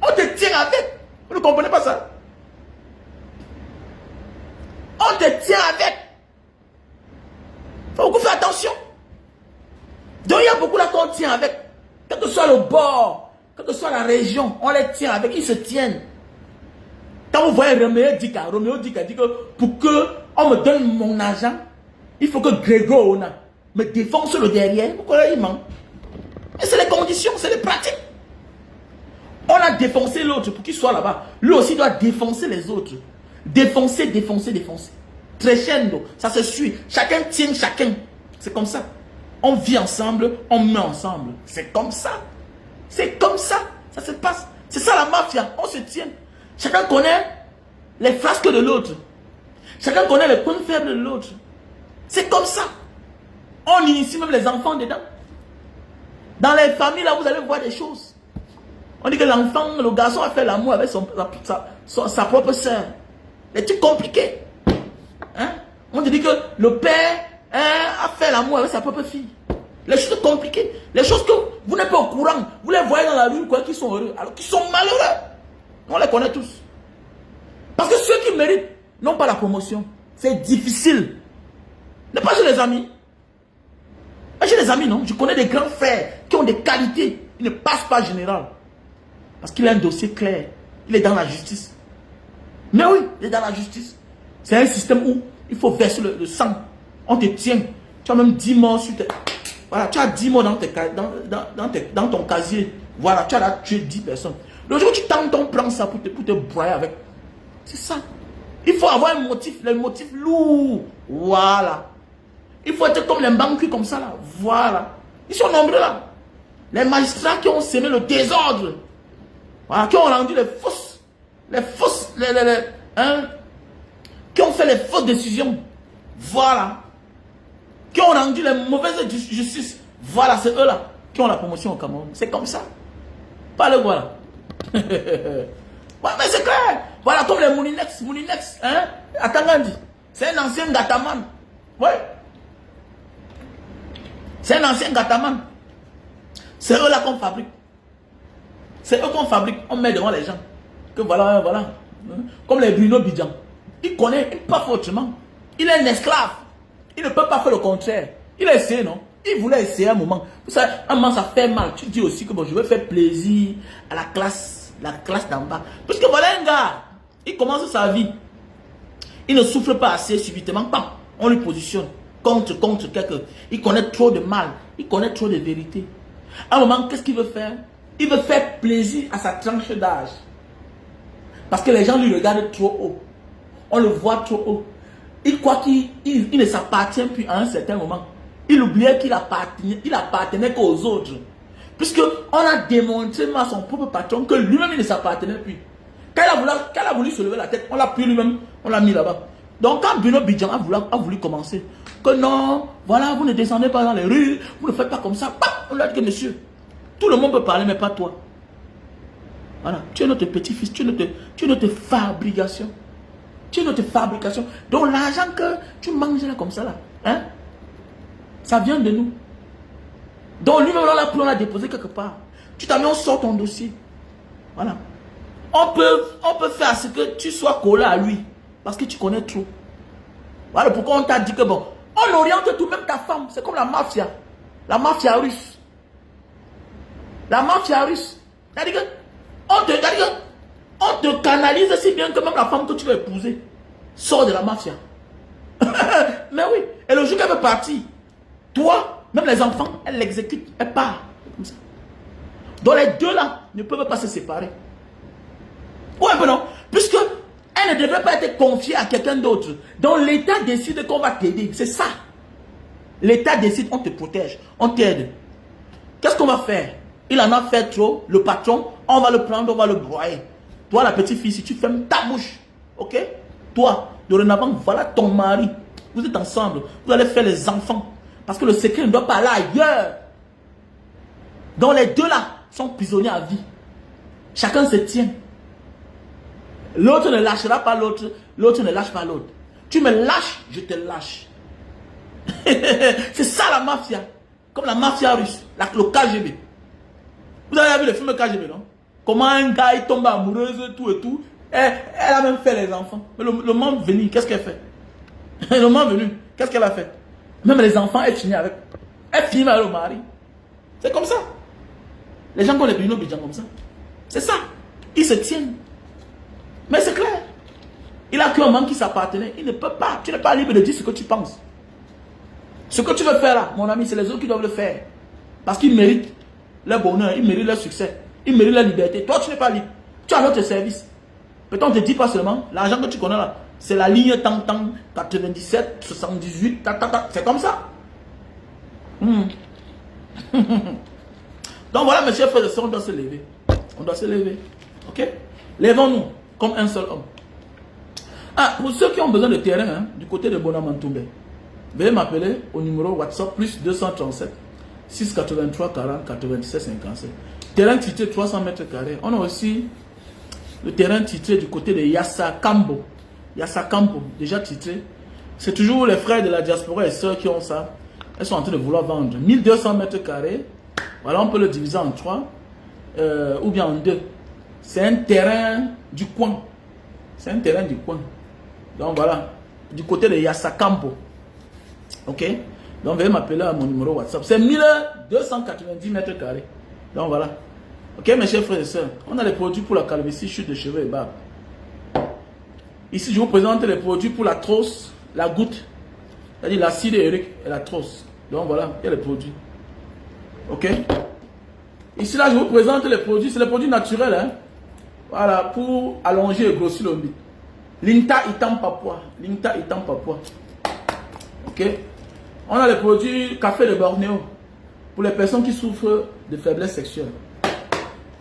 On te tient avec. Vous ne comprenez pas ça? On te tient avec. Il faut beaucoup faire attention. Donc il y a beaucoup là qu'on tient avec. Quel que soit le bord, quelle que soit la région, on les tient avec. Ils se tiennent. Quand vous voyez Roméo dit que pour que on me donne mon argent, il faut que Grégo me défonce le derrière. Pourquoi il ment? Et c'est les conditions, c'est les pratiques. On a défoncé l'autre pour qu'il soit là-bas. Lui aussi doit défoncer les autres. Défoncer, défoncer, défoncer. Crescendo, ça se suit. Chacun tient chacun. C'est comme ça. On vit ensemble, on meurt ensemble. C'est comme ça. C'est comme ça. Ça se passe. C'est ça la mafia. On se tient. Chacun connaît les frasques de l'autre. Chacun connaît les points faibles de l'autre. C'est comme ça. On initie même les enfants dedans. Dans les familles, là, vous allez voir des choses. On dit que l'enfant, le garçon a fait l'amour avec sa propre soeur. Les trucs compliqués. Hein? On te dit que le père a fait l'amour avec sa propre fille. Les choses compliquées. Les choses que vous n'êtes pas au courant. Vous les voyez dans la rue, quoi, qui sont heureux. Alors qu'ils sont malheureux. On les connaît tous. Parce que ceux qui méritent n'ont pas la promotion. C'est difficile. Ne pas chez les amis. Pas chez les amis, non. Je connais des grands frères qui ont des qualités. Ils ne passent pas général. Parce qu'il a un dossier clair. Il est dans la justice. Mais oui, il est dans la justice. C'est un système où il faut verser le sang. On te tient. Tu as même 10 morts sur tes... Voilà, tu as 10 morts dans ton casier. Voilà, tu as tué 10 personnes. Le jour où tu tentes, on prend ça pour te broyer avec. C'est ça. Il faut avoir un motif, les motifs lourds. Voilà. Il faut être comme les banquiers comme ça là. Voilà. Ils sont nombreux là. Les magistrats qui ont semé le désordre. Voilà, qui ont rendu qui ont fait les fausses décisions. Voilà. Qui ont rendu les mauvaises justices. Voilà, c'est eux là qui ont la promotion au Cameroun. C'est comme ça. Pas le voilà. Ouais, mais c'est clair. Voilà, comme les Moulinex, hein, à Tangandi. C'est un ancien gataman. Ouais. C'est un ancien gataman. C'est eux là qu'on fabrique. C'est eux qu'on fabrique. On met devant les gens. Que voilà, voilà. Comme les Bruno Bidjan. Il connaît, il ne peut pas faire autrement. Il est un esclave. Il ne peut pas faire le contraire. Il a essayé, non? Il voulait essayer un moment. Vous savez, un moment ça fait mal. Tu dis aussi que bon, je veux faire plaisir à la classe d'en bas. Parce que voilà un gars, il commence sa vie. Il ne souffre pas assez subitement. Bam, on lui positionne contre quelqu'un. Il connaît trop de mal. Il connaît trop de vérité. À un moment, qu'est-ce qu'il veut faire? Il veut faire plaisir à sa tranche d'âge. Parce que les gens lui regardent trop haut. On le voit trop haut. Il croit qu'il ne s'appartient plus à un certain moment. Il oubliait qu'il appartenait qu'aux autres. Puisque on a démontré à son propre patron que lui-même il ne s'appartenait plus. Quand il a voulu se lever la tête, on l'a pris lui-même, on l'a mis là-bas. Donc quand Bruno Bidjan a voulu commencer, que non, voilà, vous ne descendez pas dans les rues, vous ne faites pas comme ça, on lui a dit que monsieur, tout le monde peut parler, mais pas toi. Voilà, tu es notre petit-fils, tu es notre fabrication. Tu es notre fabrication. Donc l'argent que tu manges là comme ça, là, hein, ça vient de nous. Donc lui-même, on l'a déposé quelque part. Tu t'as mis, on sort ton dossier. Voilà. On peut faire ce que tu sois collé à lui. Parce que tu connais trop. Voilà pourquoi on t'a dit que bon, on oriente tout, même ta femme. C'est comme la mafia. La mafia russe. La mafia russe. C'est-à-dire que on te canalise si bien que même la femme que tu veux épouser sort de la mafia. Mais oui. Et le jour qu'elle veut partir, toi, même les enfants, elle l'exécute, elle part. Comme ça. Donc les deux là ne peuvent pas se séparer. Ouais, mais non. Puisque elle ne devrait pas être confiée à quelqu'un d'autre. Donc l'État décide qu'on va t'aider. C'est ça. L'État décide, on te protège, on t'aide. Qu'est-ce qu'on va faire? Il en a fait trop, le patron, on va le prendre, on va le broyer. Toi, la petite fille, si tu fermes ta bouche, ok? Toi, dorénavant, voilà ton mari. Vous êtes ensemble. Vous allez faire les enfants. Parce que le secret ne doit pas aller ailleurs. Donc les deux là sont prisonniers à vie. Chacun se tient. L'autre ne lâchera pas l'autre. L'autre ne lâche pas l'autre. Tu me lâches, je te lâche. C'est ça la mafia. Comme la mafia russe. Le KGB. Vous avez vu le film KGB, non? Comment un gars il tombe amoureuse, tout et tout. Elle a même fait les enfants. Mais le moment venu, qu'est-ce qu'elle fait? Le moment venu, qu'est-ce qu'elle a fait? Même les enfants, elle finit avec. Elle finit avec le mari. C'est comme ça. Les gens qui ont les bino bidjan comme ça. C'est ça. Ils se tiennent. Mais c'est clair. Il a qu'un homme qui s'appartenait. Il ne peut pas. Tu n'es pas libre de dire ce que tu penses. Ce que tu veux faire là, mon ami, c'est les autres qui doivent le faire. Parce qu'ils méritent leur bonheur, ils méritent leur succès, ils méritent leur liberté. Toi, tu n'es pas libre. Tu as notre service. Peut-être on ne te dit pas seulement, l'argent que tu connais là, c'est la ligne tant 97, 78, c'est comme ça. Donc voilà, mes chers frères et sœurs, on doit se lever. On doit se lever. Ok? Lèvons-nous comme un seul homme. Ah, pour ceux qui ont besoin de terrain, hein, du côté de Bonamantoumbe, veuillez m'appeler au numéro WhatsApp plus 237 683 40 97 57. Terrain titré 300 mètres carrés. On a aussi le terrain titré du côté de Yasakambo. Yasakambo, déjà titré. C'est toujours les frères de la diaspora et sœurs qui ont ça. Elles sont en train de vouloir vendre 1200 mètres carrés. Voilà, on peut le diviser en 3 ou bien en 2. C'est un terrain du coin. C'est un terrain du coin. Donc voilà, du côté de Yasakambo. Ok? Donc veuillez m'appeler à mon numéro WhatsApp. C'est 1290 mètres carrés. Donc voilà. Ok, mes chers frères et sœurs. On a les produits pour la calvitie, chute de cheveux et barbe. Ici, je vous présente les produits pour la trousse, la goutte. C'est-à-dire l'acide urique et la trousse. Donc voilà, il y a les produits. Ok? Ici, là, je vous présente les produits. C'est les produits naturels. Hein? Voilà, pour allonger et grossir le bit. Linta itam papua. Linta itam papua. Ok? On a les produits café de Bornéo. Pour les personnes qui souffrent de faiblesse sexuelle.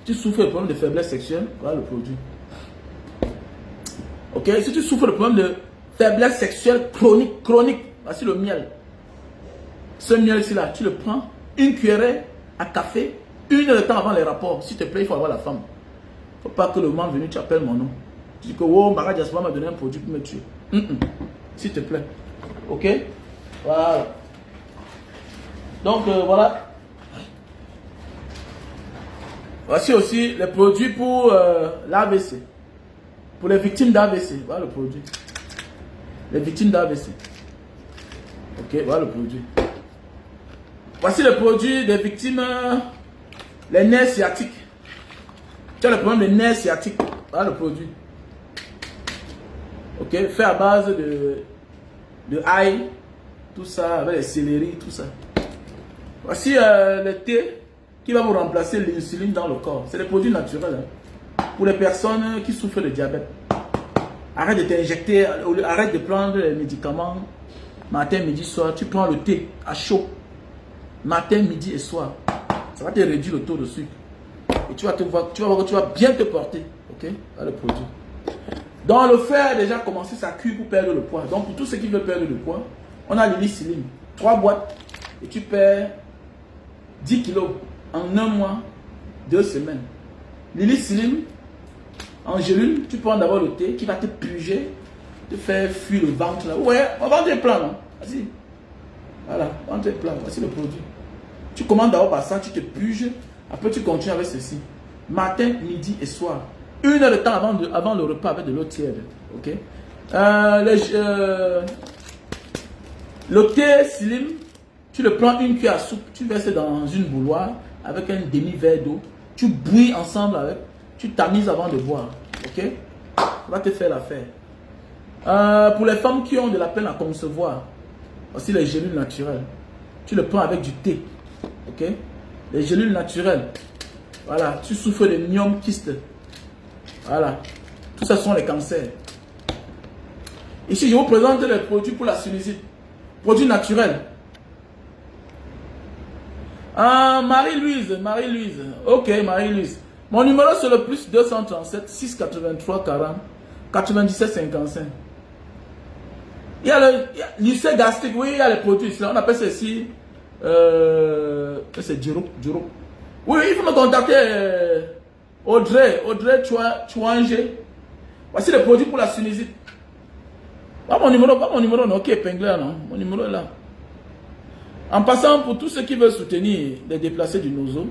Tu souffres de problème de faiblesse sexuelle, voilà le produit. Ok? Si tu souffres de problème de faiblesse sexuelle chronique, voici le miel. Ce miel-ci là, tu le prends, une cuillerée à café, 1 heure de temps avant les rapports. S'il te plaît, il faut avoir la femme. Il ne faut pas que le moment venu, tu appelles mon nom. Tu dis que oh, Mara Diaspora m'a donné un produit pour me tuer. S'il te plaît. Ok? Voilà. Donc voilà. Voici aussi les produits pour l'AVC. Pour les victimes d'AVC. Voilà le produit. Les victimes d'AVC. Ok, voilà le produit. Voici le produit des victimes, les nerfs sciatiques. Tu as le problème des nerfs sciatiques. Voilà le produit. Ok, fait à base de ail, tout ça, avec les céleri, tout ça. Voici le thé qui va vous remplacer l'insuline dans le corps. C'est des produits naturels. Hein. Pour les personnes qui souffrent de diabète. Arrête de t'injecter, arrête de prendre les médicaments matin, midi, soir. Tu prends le thé à chaud. Matin, midi et soir. Ça va te réduire le taux de sucre. Et tu vas voir que tu vas bien te porter. Ok? Voilà le produit. Donc le fer a déjà commencé sa cure pour perdre le poids. Donc pour tous ceux qui veulent perdre le poids, on a l'hélicilline. 3 boîtes. Et tu perds 10 kilos en 1 mois, 2 semaines. L'hélicilline, en gélule, tu prends d'abord le thé qui va te purger, te faire fuir le ventre là. Ouais, on va vendre un plan là. Vas-y. Voilà, vendre un plan. Voici le produit. Tu commandes d'abord par ça, tu te purges. Après, tu continues avec ceci. Matin, midi et soir. 1 heure de temps avant le repas avec de l'eau tiède. Ok? Le thé slim, tu le prends 1 cuillère à soupe, tu verses dans une bouilloire avec un demi-verre d'eau. Tu bouilles ensemble avec, tu tamises avant de boire. Ok? Ça va te faire l'affaire. Pour les femmes qui ont de la peine à concevoir, aussi les gélules naturelles. Tu le prends avec du thé. Ok? Les gélules naturelles. Voilà, tu souffres de myome kyste. Voilà, tout ça sont les cancers. Ici, je vous présente les produits pour la sinusite. Produits naturels. Ah, Marie-Louise. Ok, Marie-Louise. Mon numéro c'est le plus 237 683 40 97 55. Il y a le lycée gastrique, oui, il y a les produits ici. On appelle ceci. C'est Duro. Oui, il faut me contacter. Audrey Chouangé. Voici les produits pour la sinusite. Pas mon numéro, non, qui est épinglé, non. Mon numéro est là. En passant, pour tous ceux qui veulent soutenir les déplacés du Nozo,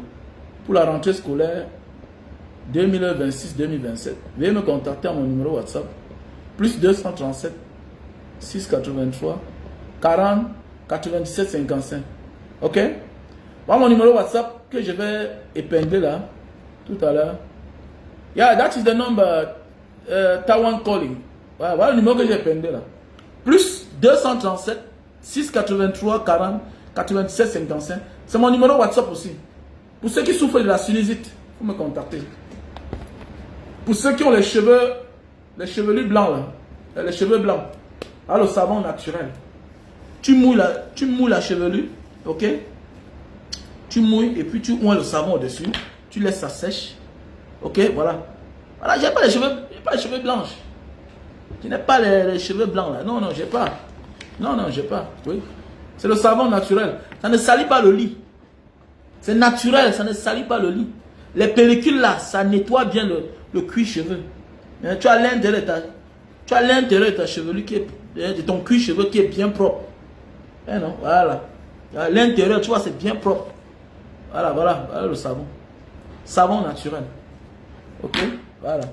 pour la rentrée scolaire 2026-2027, veuillez me contacter à mon numéro WhatsApp, plus 237 683 40 97 55. Ok? Voilà mon numéro WhatsApp que je vais épingler là, tout à l'heure. Yeah, that is the number, Tawan calling. Voilà le numéro que j'ai épinglé là. Plus 237 683 40 97 55. C'est mon numéro WhatsApp aussi. Pour ceux qui souffrent de la sinusite, il faut me contacter. Pour ceux qui ont les chevelus blancs là, les cheveux blancs, alors le savon naturel. Tu mouilles la chevelure, ok? Tu mouilles et puis tu oins le savon au-dessus. Tu laisses ça sèche, ok? Voilà. Voilà, j'ai pas les cheveux blancs. Je n'ai pas les cheveux blancs là. Non, j'ai pas. Non, j'ai pas. Oui. C'est le savon naturel. Ça ne salit pas le lit. C'est naturel, ça ne salit pas le lit. Les pellicules là, ça nettoie bien le cuir chevelu. Tu as l'intérieur de ta chevelure qui est, de ton cuir chevelu qui est bien propre. Non, voilà. L'intérieur, tu vois, c'est bien propre. Voilà le savon. Savon naturel. Ok, voilà.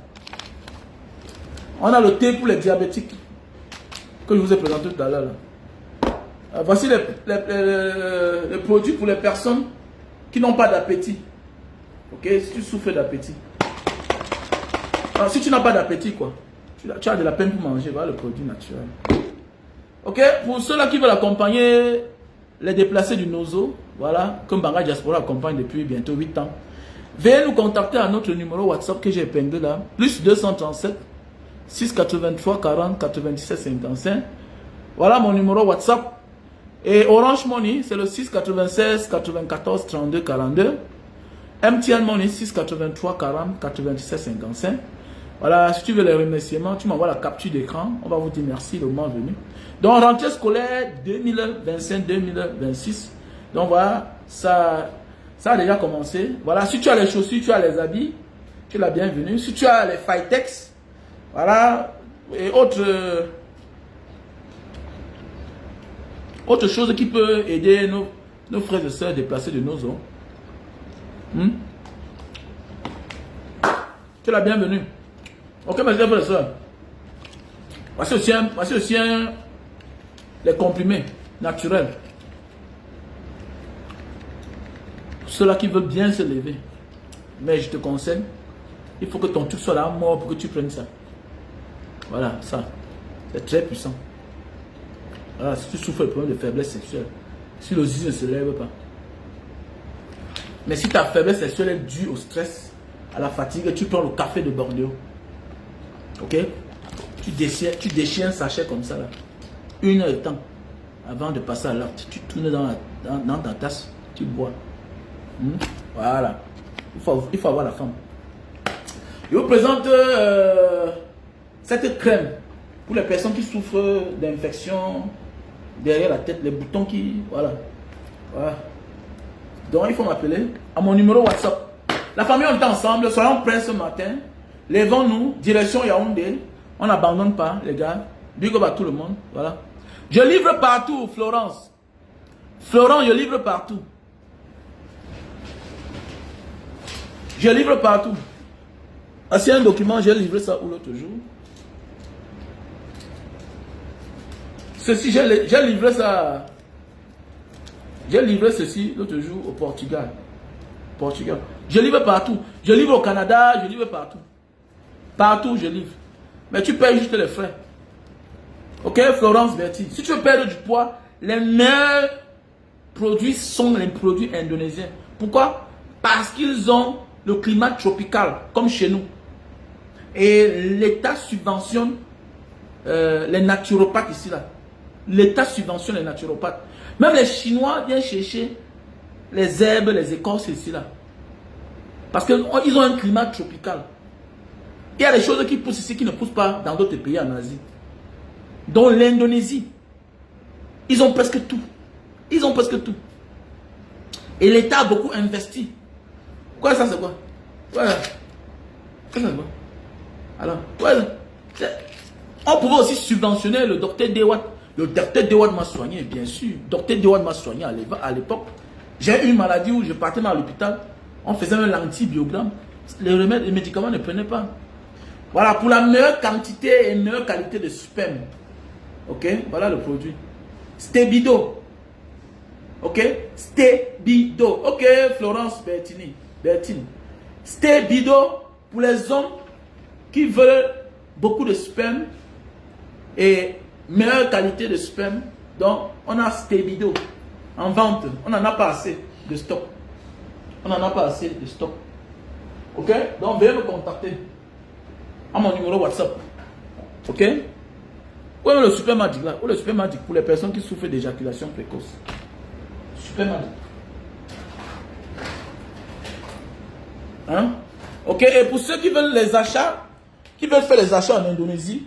On a le thé pour les diabétiques que je vous ai présenté tout à l'heure. Voici les produits pour les personnes qui n'ont pas d'appétit. Ok, si tu souffres d'appétit. Si tu n'as pas d'appétit, quoi, tu as de la peine pour manger, voilà le produit naturel. Ok, pour ceux-là qui veulent accompagner les déplacés du Nozo, voilà, comme Banga Diaspora accompagne depuis bientôt 8 ans, veuillez nous contacter à notre numéro WhatsApp que j'ai épinglé là, plus 237 683 40 97 55. Voilà mon numéro WhatsApp. Et Orange Money, c'est le 696 94 32 42. MTN Money, 683 40 97 55. Voilà, si tu veux les remerciements, tu m'envoies la capture d'écran. On va vous dire merci le moment venu. Donc, rentrée scolaire 2025-2026. Donc, voilà, ça a déjà commencé. Voilà, si tu as les chaussures, tu as les habits, tu es la bienvenue. Si tu as les Fitex, voilà, et autre chose qui peut aider nos frères et sœurs déplacés de nos zones. Tu es la bienvenue. Ok, mes frères et sœurs. Voici aussi les comprimés naturels. Ceux-là qui veulent bien se lever. Mais je te conseille, il faut que ton truc soit là mort pour que tu prennes ça. Voilà, ça. C'est très puissant. Voilà, si tu souffres de problèmes de faiblesse sexuelle, si le zizi ne se lève pas. Mais si ta faiblesse sexuelle est due au stress, à la fatigue, tu prends le café de Bordeaux. Ok? Tu déchires un sachet comme ça là. 1 heure de temps avant de passer à l'acte. Tu tournes dans ta tasse, tu bois. Voilà. Il faut avoir la femme. Je vous présente cette crème pour les personnes qui souffrent d'infections derrière la tête, les boutons qui... Voilà. Donc il faut m'appeler à mon numéro WhatsApp. La famille, on est ensemble. Soyons prêts ce matin. Lèvons-nous. Direction Yaoundé. On n'abandonne pas, les gars. Big up à tout le monde. Voilà. Je livre partout, Florence. Florent, je livre partout. Je livre partout. C'est un document, j'ai livré ça où l'autre jour. Ceci, j'ai livré ça. J'ai livré ceci l'autre jour au Portugal. Je livre partout. Je livre au Canada, je livre partout. Partout, je livre. Mais tu payes juste les frais. Ok, Florence Berti. Si tu veux perdre du poids, les meilleurs produits sont les produits indonésiens. Pourquoi? Parce qu'ils ont le climat tropical, comme chez nous. Et l'État subventionne les naturopathes ici, là. L'État subventionne les naturopathes. Même les Chinois viennent chercher les herbes, les écorces ici, là. Parce qu'ils ont un climat tropical. Il y a des choses qui poussent ici qui ne poussent pas dans d'autres pays en Asie. Dans l'Indonésie, ils ont presque tout. Ils ont presque tout. Et l'État a beaucoup investi. Quoi ça c'est quoi? Voilà. Ça c'est quoi? Alors, voilà. On pouvait aussi subventionner le docteur Dewad. Le docteur Dewad m'a soigné, bien sûr. Le docteur Dewad m'a soigné à l'époque. J'ai eu une maladie où je partais à l'hôpital. On faisait un lentibiogramme. Les remèdes, les médicaments ne prenaient pas. Voilà, pour la meilleure quantité et meilleure qualité de sperme. Ok, voilà le produit. Stébido. Ok, Stébido. Ok, Florence Bertini. Stébido pour les hommes qui veulent beaucoup de sperme et meilleure qualité de sperme. Donc, on a Stébido en vente. On n'en a pas assez de stock. On n'en a pas assez de stock. Ok, donc veuillez me contacter à mon numéro WhatsApp. Ok, où est le Super Magic là? Où est le Super Magic pour les personnes qui souffrent d'éjaculation précoce? Super Magic. Hein? Ok, et pour ceux qui veulent les achats, qui veulent faire les achats en Indonésie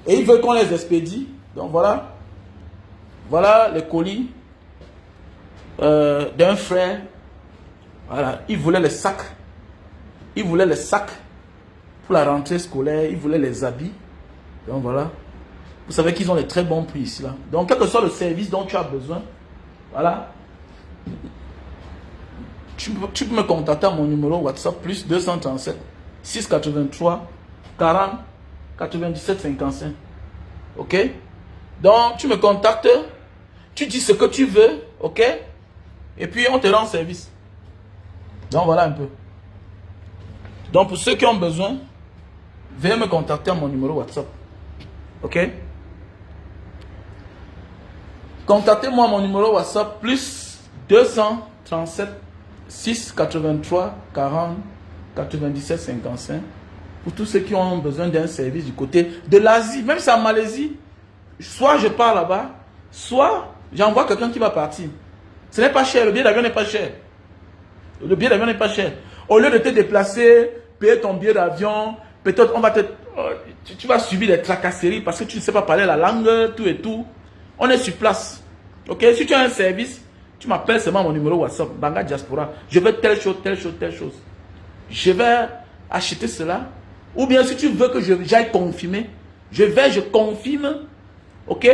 et ils veulent qu'on les expédie, donc voilà. Voilà les colis d'un frère. Voilà, il voulait les sacs. Il voulait les sacs pour la rentrée scolaire. Il voulait les habits. Donc voilà. Vous savez qu'ils ont les très bons prix ici là. Donc quel que soit le service dont tu as besoin, voilà. Tu peux me contacter à mon numéro WhatsApp plus 237 683 40 97 55. Ok? Donc tu me contactes, tu dis ce que tu veux, ok? Et puis on te rend service. Donc voilà un peu. Donc pour ceux qui ont besoin, veuillez me contacter à mon numéro WhatsApp. Ok? Contactez-moi à mon numéro WhatsApp plus 237 683 40 97 55 pour tous ceux qui ont besoin d'un service du côté de l'Asie. Même si c'est en Malaisie, soit je pars là-bas, soit j'envoie quelqu'un qui va partir. Ce n'est pas cher, le billet d'avion n'est pas cher. Le billet d'avion n'est pas cher. Au lieu de te déplacer, payer ton billet d'avion, peut-être on va te... Tu vas subir des tracasseries parce que tu ne sais pas parler la langue, tout et tout. On est sur place. Ok? Si tu as un service, tu m'appelles seulement mon numéro WhatsApp, Banga Diaspora. Je veux telle chose, telle chose, telle chose. Je vais acheter cela. Ou bien si tu veux que j'aille confirmer, je confirme. Ok?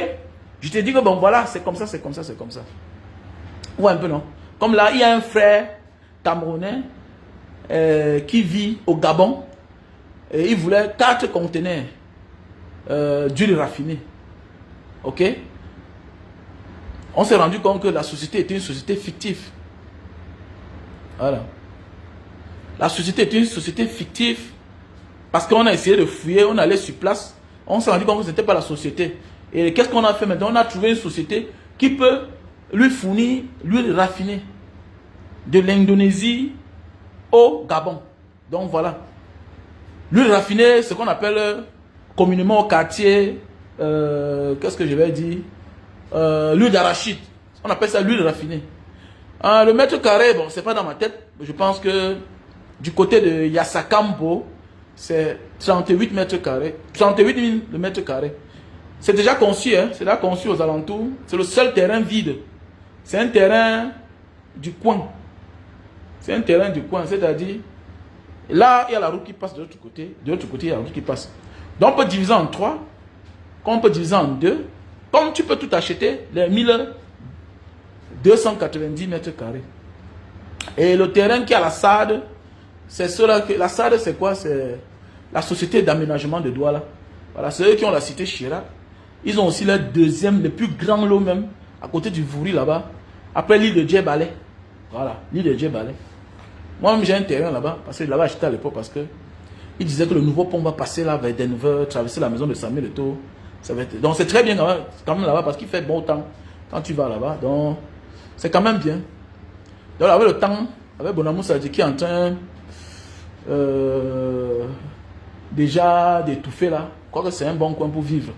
Je te dis que bon voilà, c'est comme ça, c'est comme ça, c'est comme ça. Ou un peu non? Comme là, il y a un frère camerounais qui vit au Gabon. Et il voulait 4 conteneurs d'huile raffinée. Ok? On s'est rendu compte que la société était une société fictive. Voilà. La société était une société fictive parce qu'on a essayé de fouiller, on allait sur place. On s'est rendu compte que ce n'était pas la société. Et qu'est-ce qu'on a fait maintenant? On a trouvé une société qui peut lui fournir l'huile raffinée de l'Indonésie au Gabon. Donc voilà. L'huile raffinée, ce qu'on appelle communément au quartier, qu'est-ce que je vais dire? L'huile d'arachide. On appelle ça l'huile raffinée. Le mètre carré, bon, c'est pas dans ma tête. Je pense que du côté de Yasakambo, c'est 38 mètres carrés. 38 000 le mètre carré. C'est déjà conçu, hein? C'est déjà conçu aux alentours. C'est le seul terrain vide. C'est un terrain du coin. C'est un terrain du coin, c'est-à-dire, là, il y a la route qui passe de l'autre côté. De l'autre côté, il y a la route qui passe. Donc, on peut diviser en 3. Comme on peut diviser en 2. Comme tu peux tout acheter, les 1290 mètres carrés. Et le terrain qui a la SAD, c'est cela que... La SAD, c'est quoi? C'est la société d'aménagement de Douala. Voilà, c'est eux qui ont la cité Chirac. Ils ont aussi le deuxième, le plus grand lot même, à côté du Vouri là-bas. Après l'île de Djebalé. Voilà, l'île de Djebalé. Moi-même, j'ai un terrain là-bas, parce que là-bas, j'étais à l'époque, parce que il disait que le nouveau pont va passer là, vers Denver, traverser la maison de Samuel Eto'o. Ça va être... Donc, c'est très bien quand même là-bas, parce qu'il fait bon temps quand tu vas là-bas. Donc, c'est quand même bien. Donc, avec le temps, avec Bonamou Sadji qui est en train déjà d'étouffer là, je crois que c'est un bon coin pour vivre.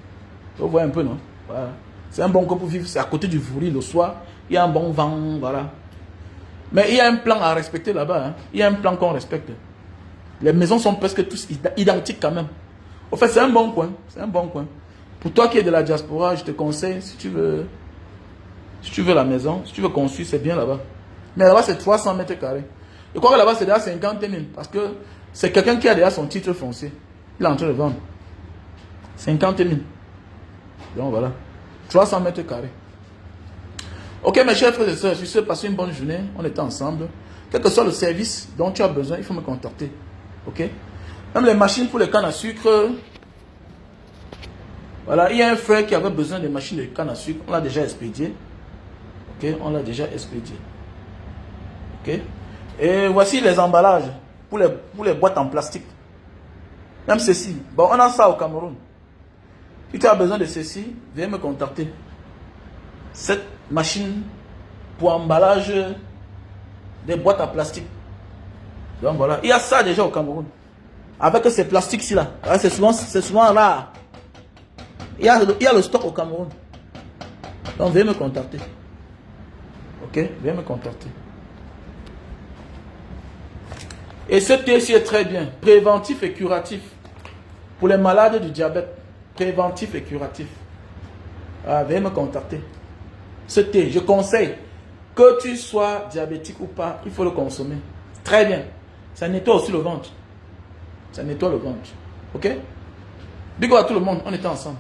Vous voyez un peu, non? Voilà. C'est un bon coin pour vivre, c'est à côté du Vouri le soir, il y a un bon vent, voilà. Mais il y a un plan à respecter là-bas. Hein. Il y a un plan qu'on respecte. Les maisons sont presque tous identiques quand même. En fait, c'est un bon coin. C'est un bon coin. Pour toi qui es de la diaspora, je te conseille, si tu veux la maison, si tu veux construire, c'est bien là-bas. Mais là-bas, c'est 300 mètres carrés. Je crois que là-bas, c'est déjà 50 000. Parce que c'est quelqu'un qui a déjà son titre foncier. Il est en train de vendre. 50 000. Donc voilà. 300 mètres carrés. Ok, mes chers frères et sœurs, je suis passé une bonne journée. On était ensemble. Quel que soit le service dont tu as besoin, il faut me contacter. Ok? Même les machines pour les cannes à sucre. Voilà, il y a un frère qui avait besoin de machines de canne à sucre. On l'a déjà expédié. Ok? On l'a déjà expédié. Ok? Et voici les emballages pour les boîtes en plastique. Même ceci. Bon, on a ça au Cameroun. Si tu as besoin de ceci, viens me contacter. Cette machine pour emballage des boîtes en plastique. Donc voilà, il y a ça déjà au Cameroun. Avec ces plastiques-ci là. C'est souvent rare. Il y a le stock au Cameroun. Donc viens me contacter. Ok, viens me contacter. Et ce thé-ci est très bien. Préventif et curatif. Pour les malades du diabète. Préventif et curatif. Viens me contacter. Ce thé, je conseille. Que tu sois diabétique ou pas, il faut le consommer. Très bien. Ça nettoie aussi le ventre. Ça nettoie le ventre. Ok? Bigo à tout le monde, on était ensemble.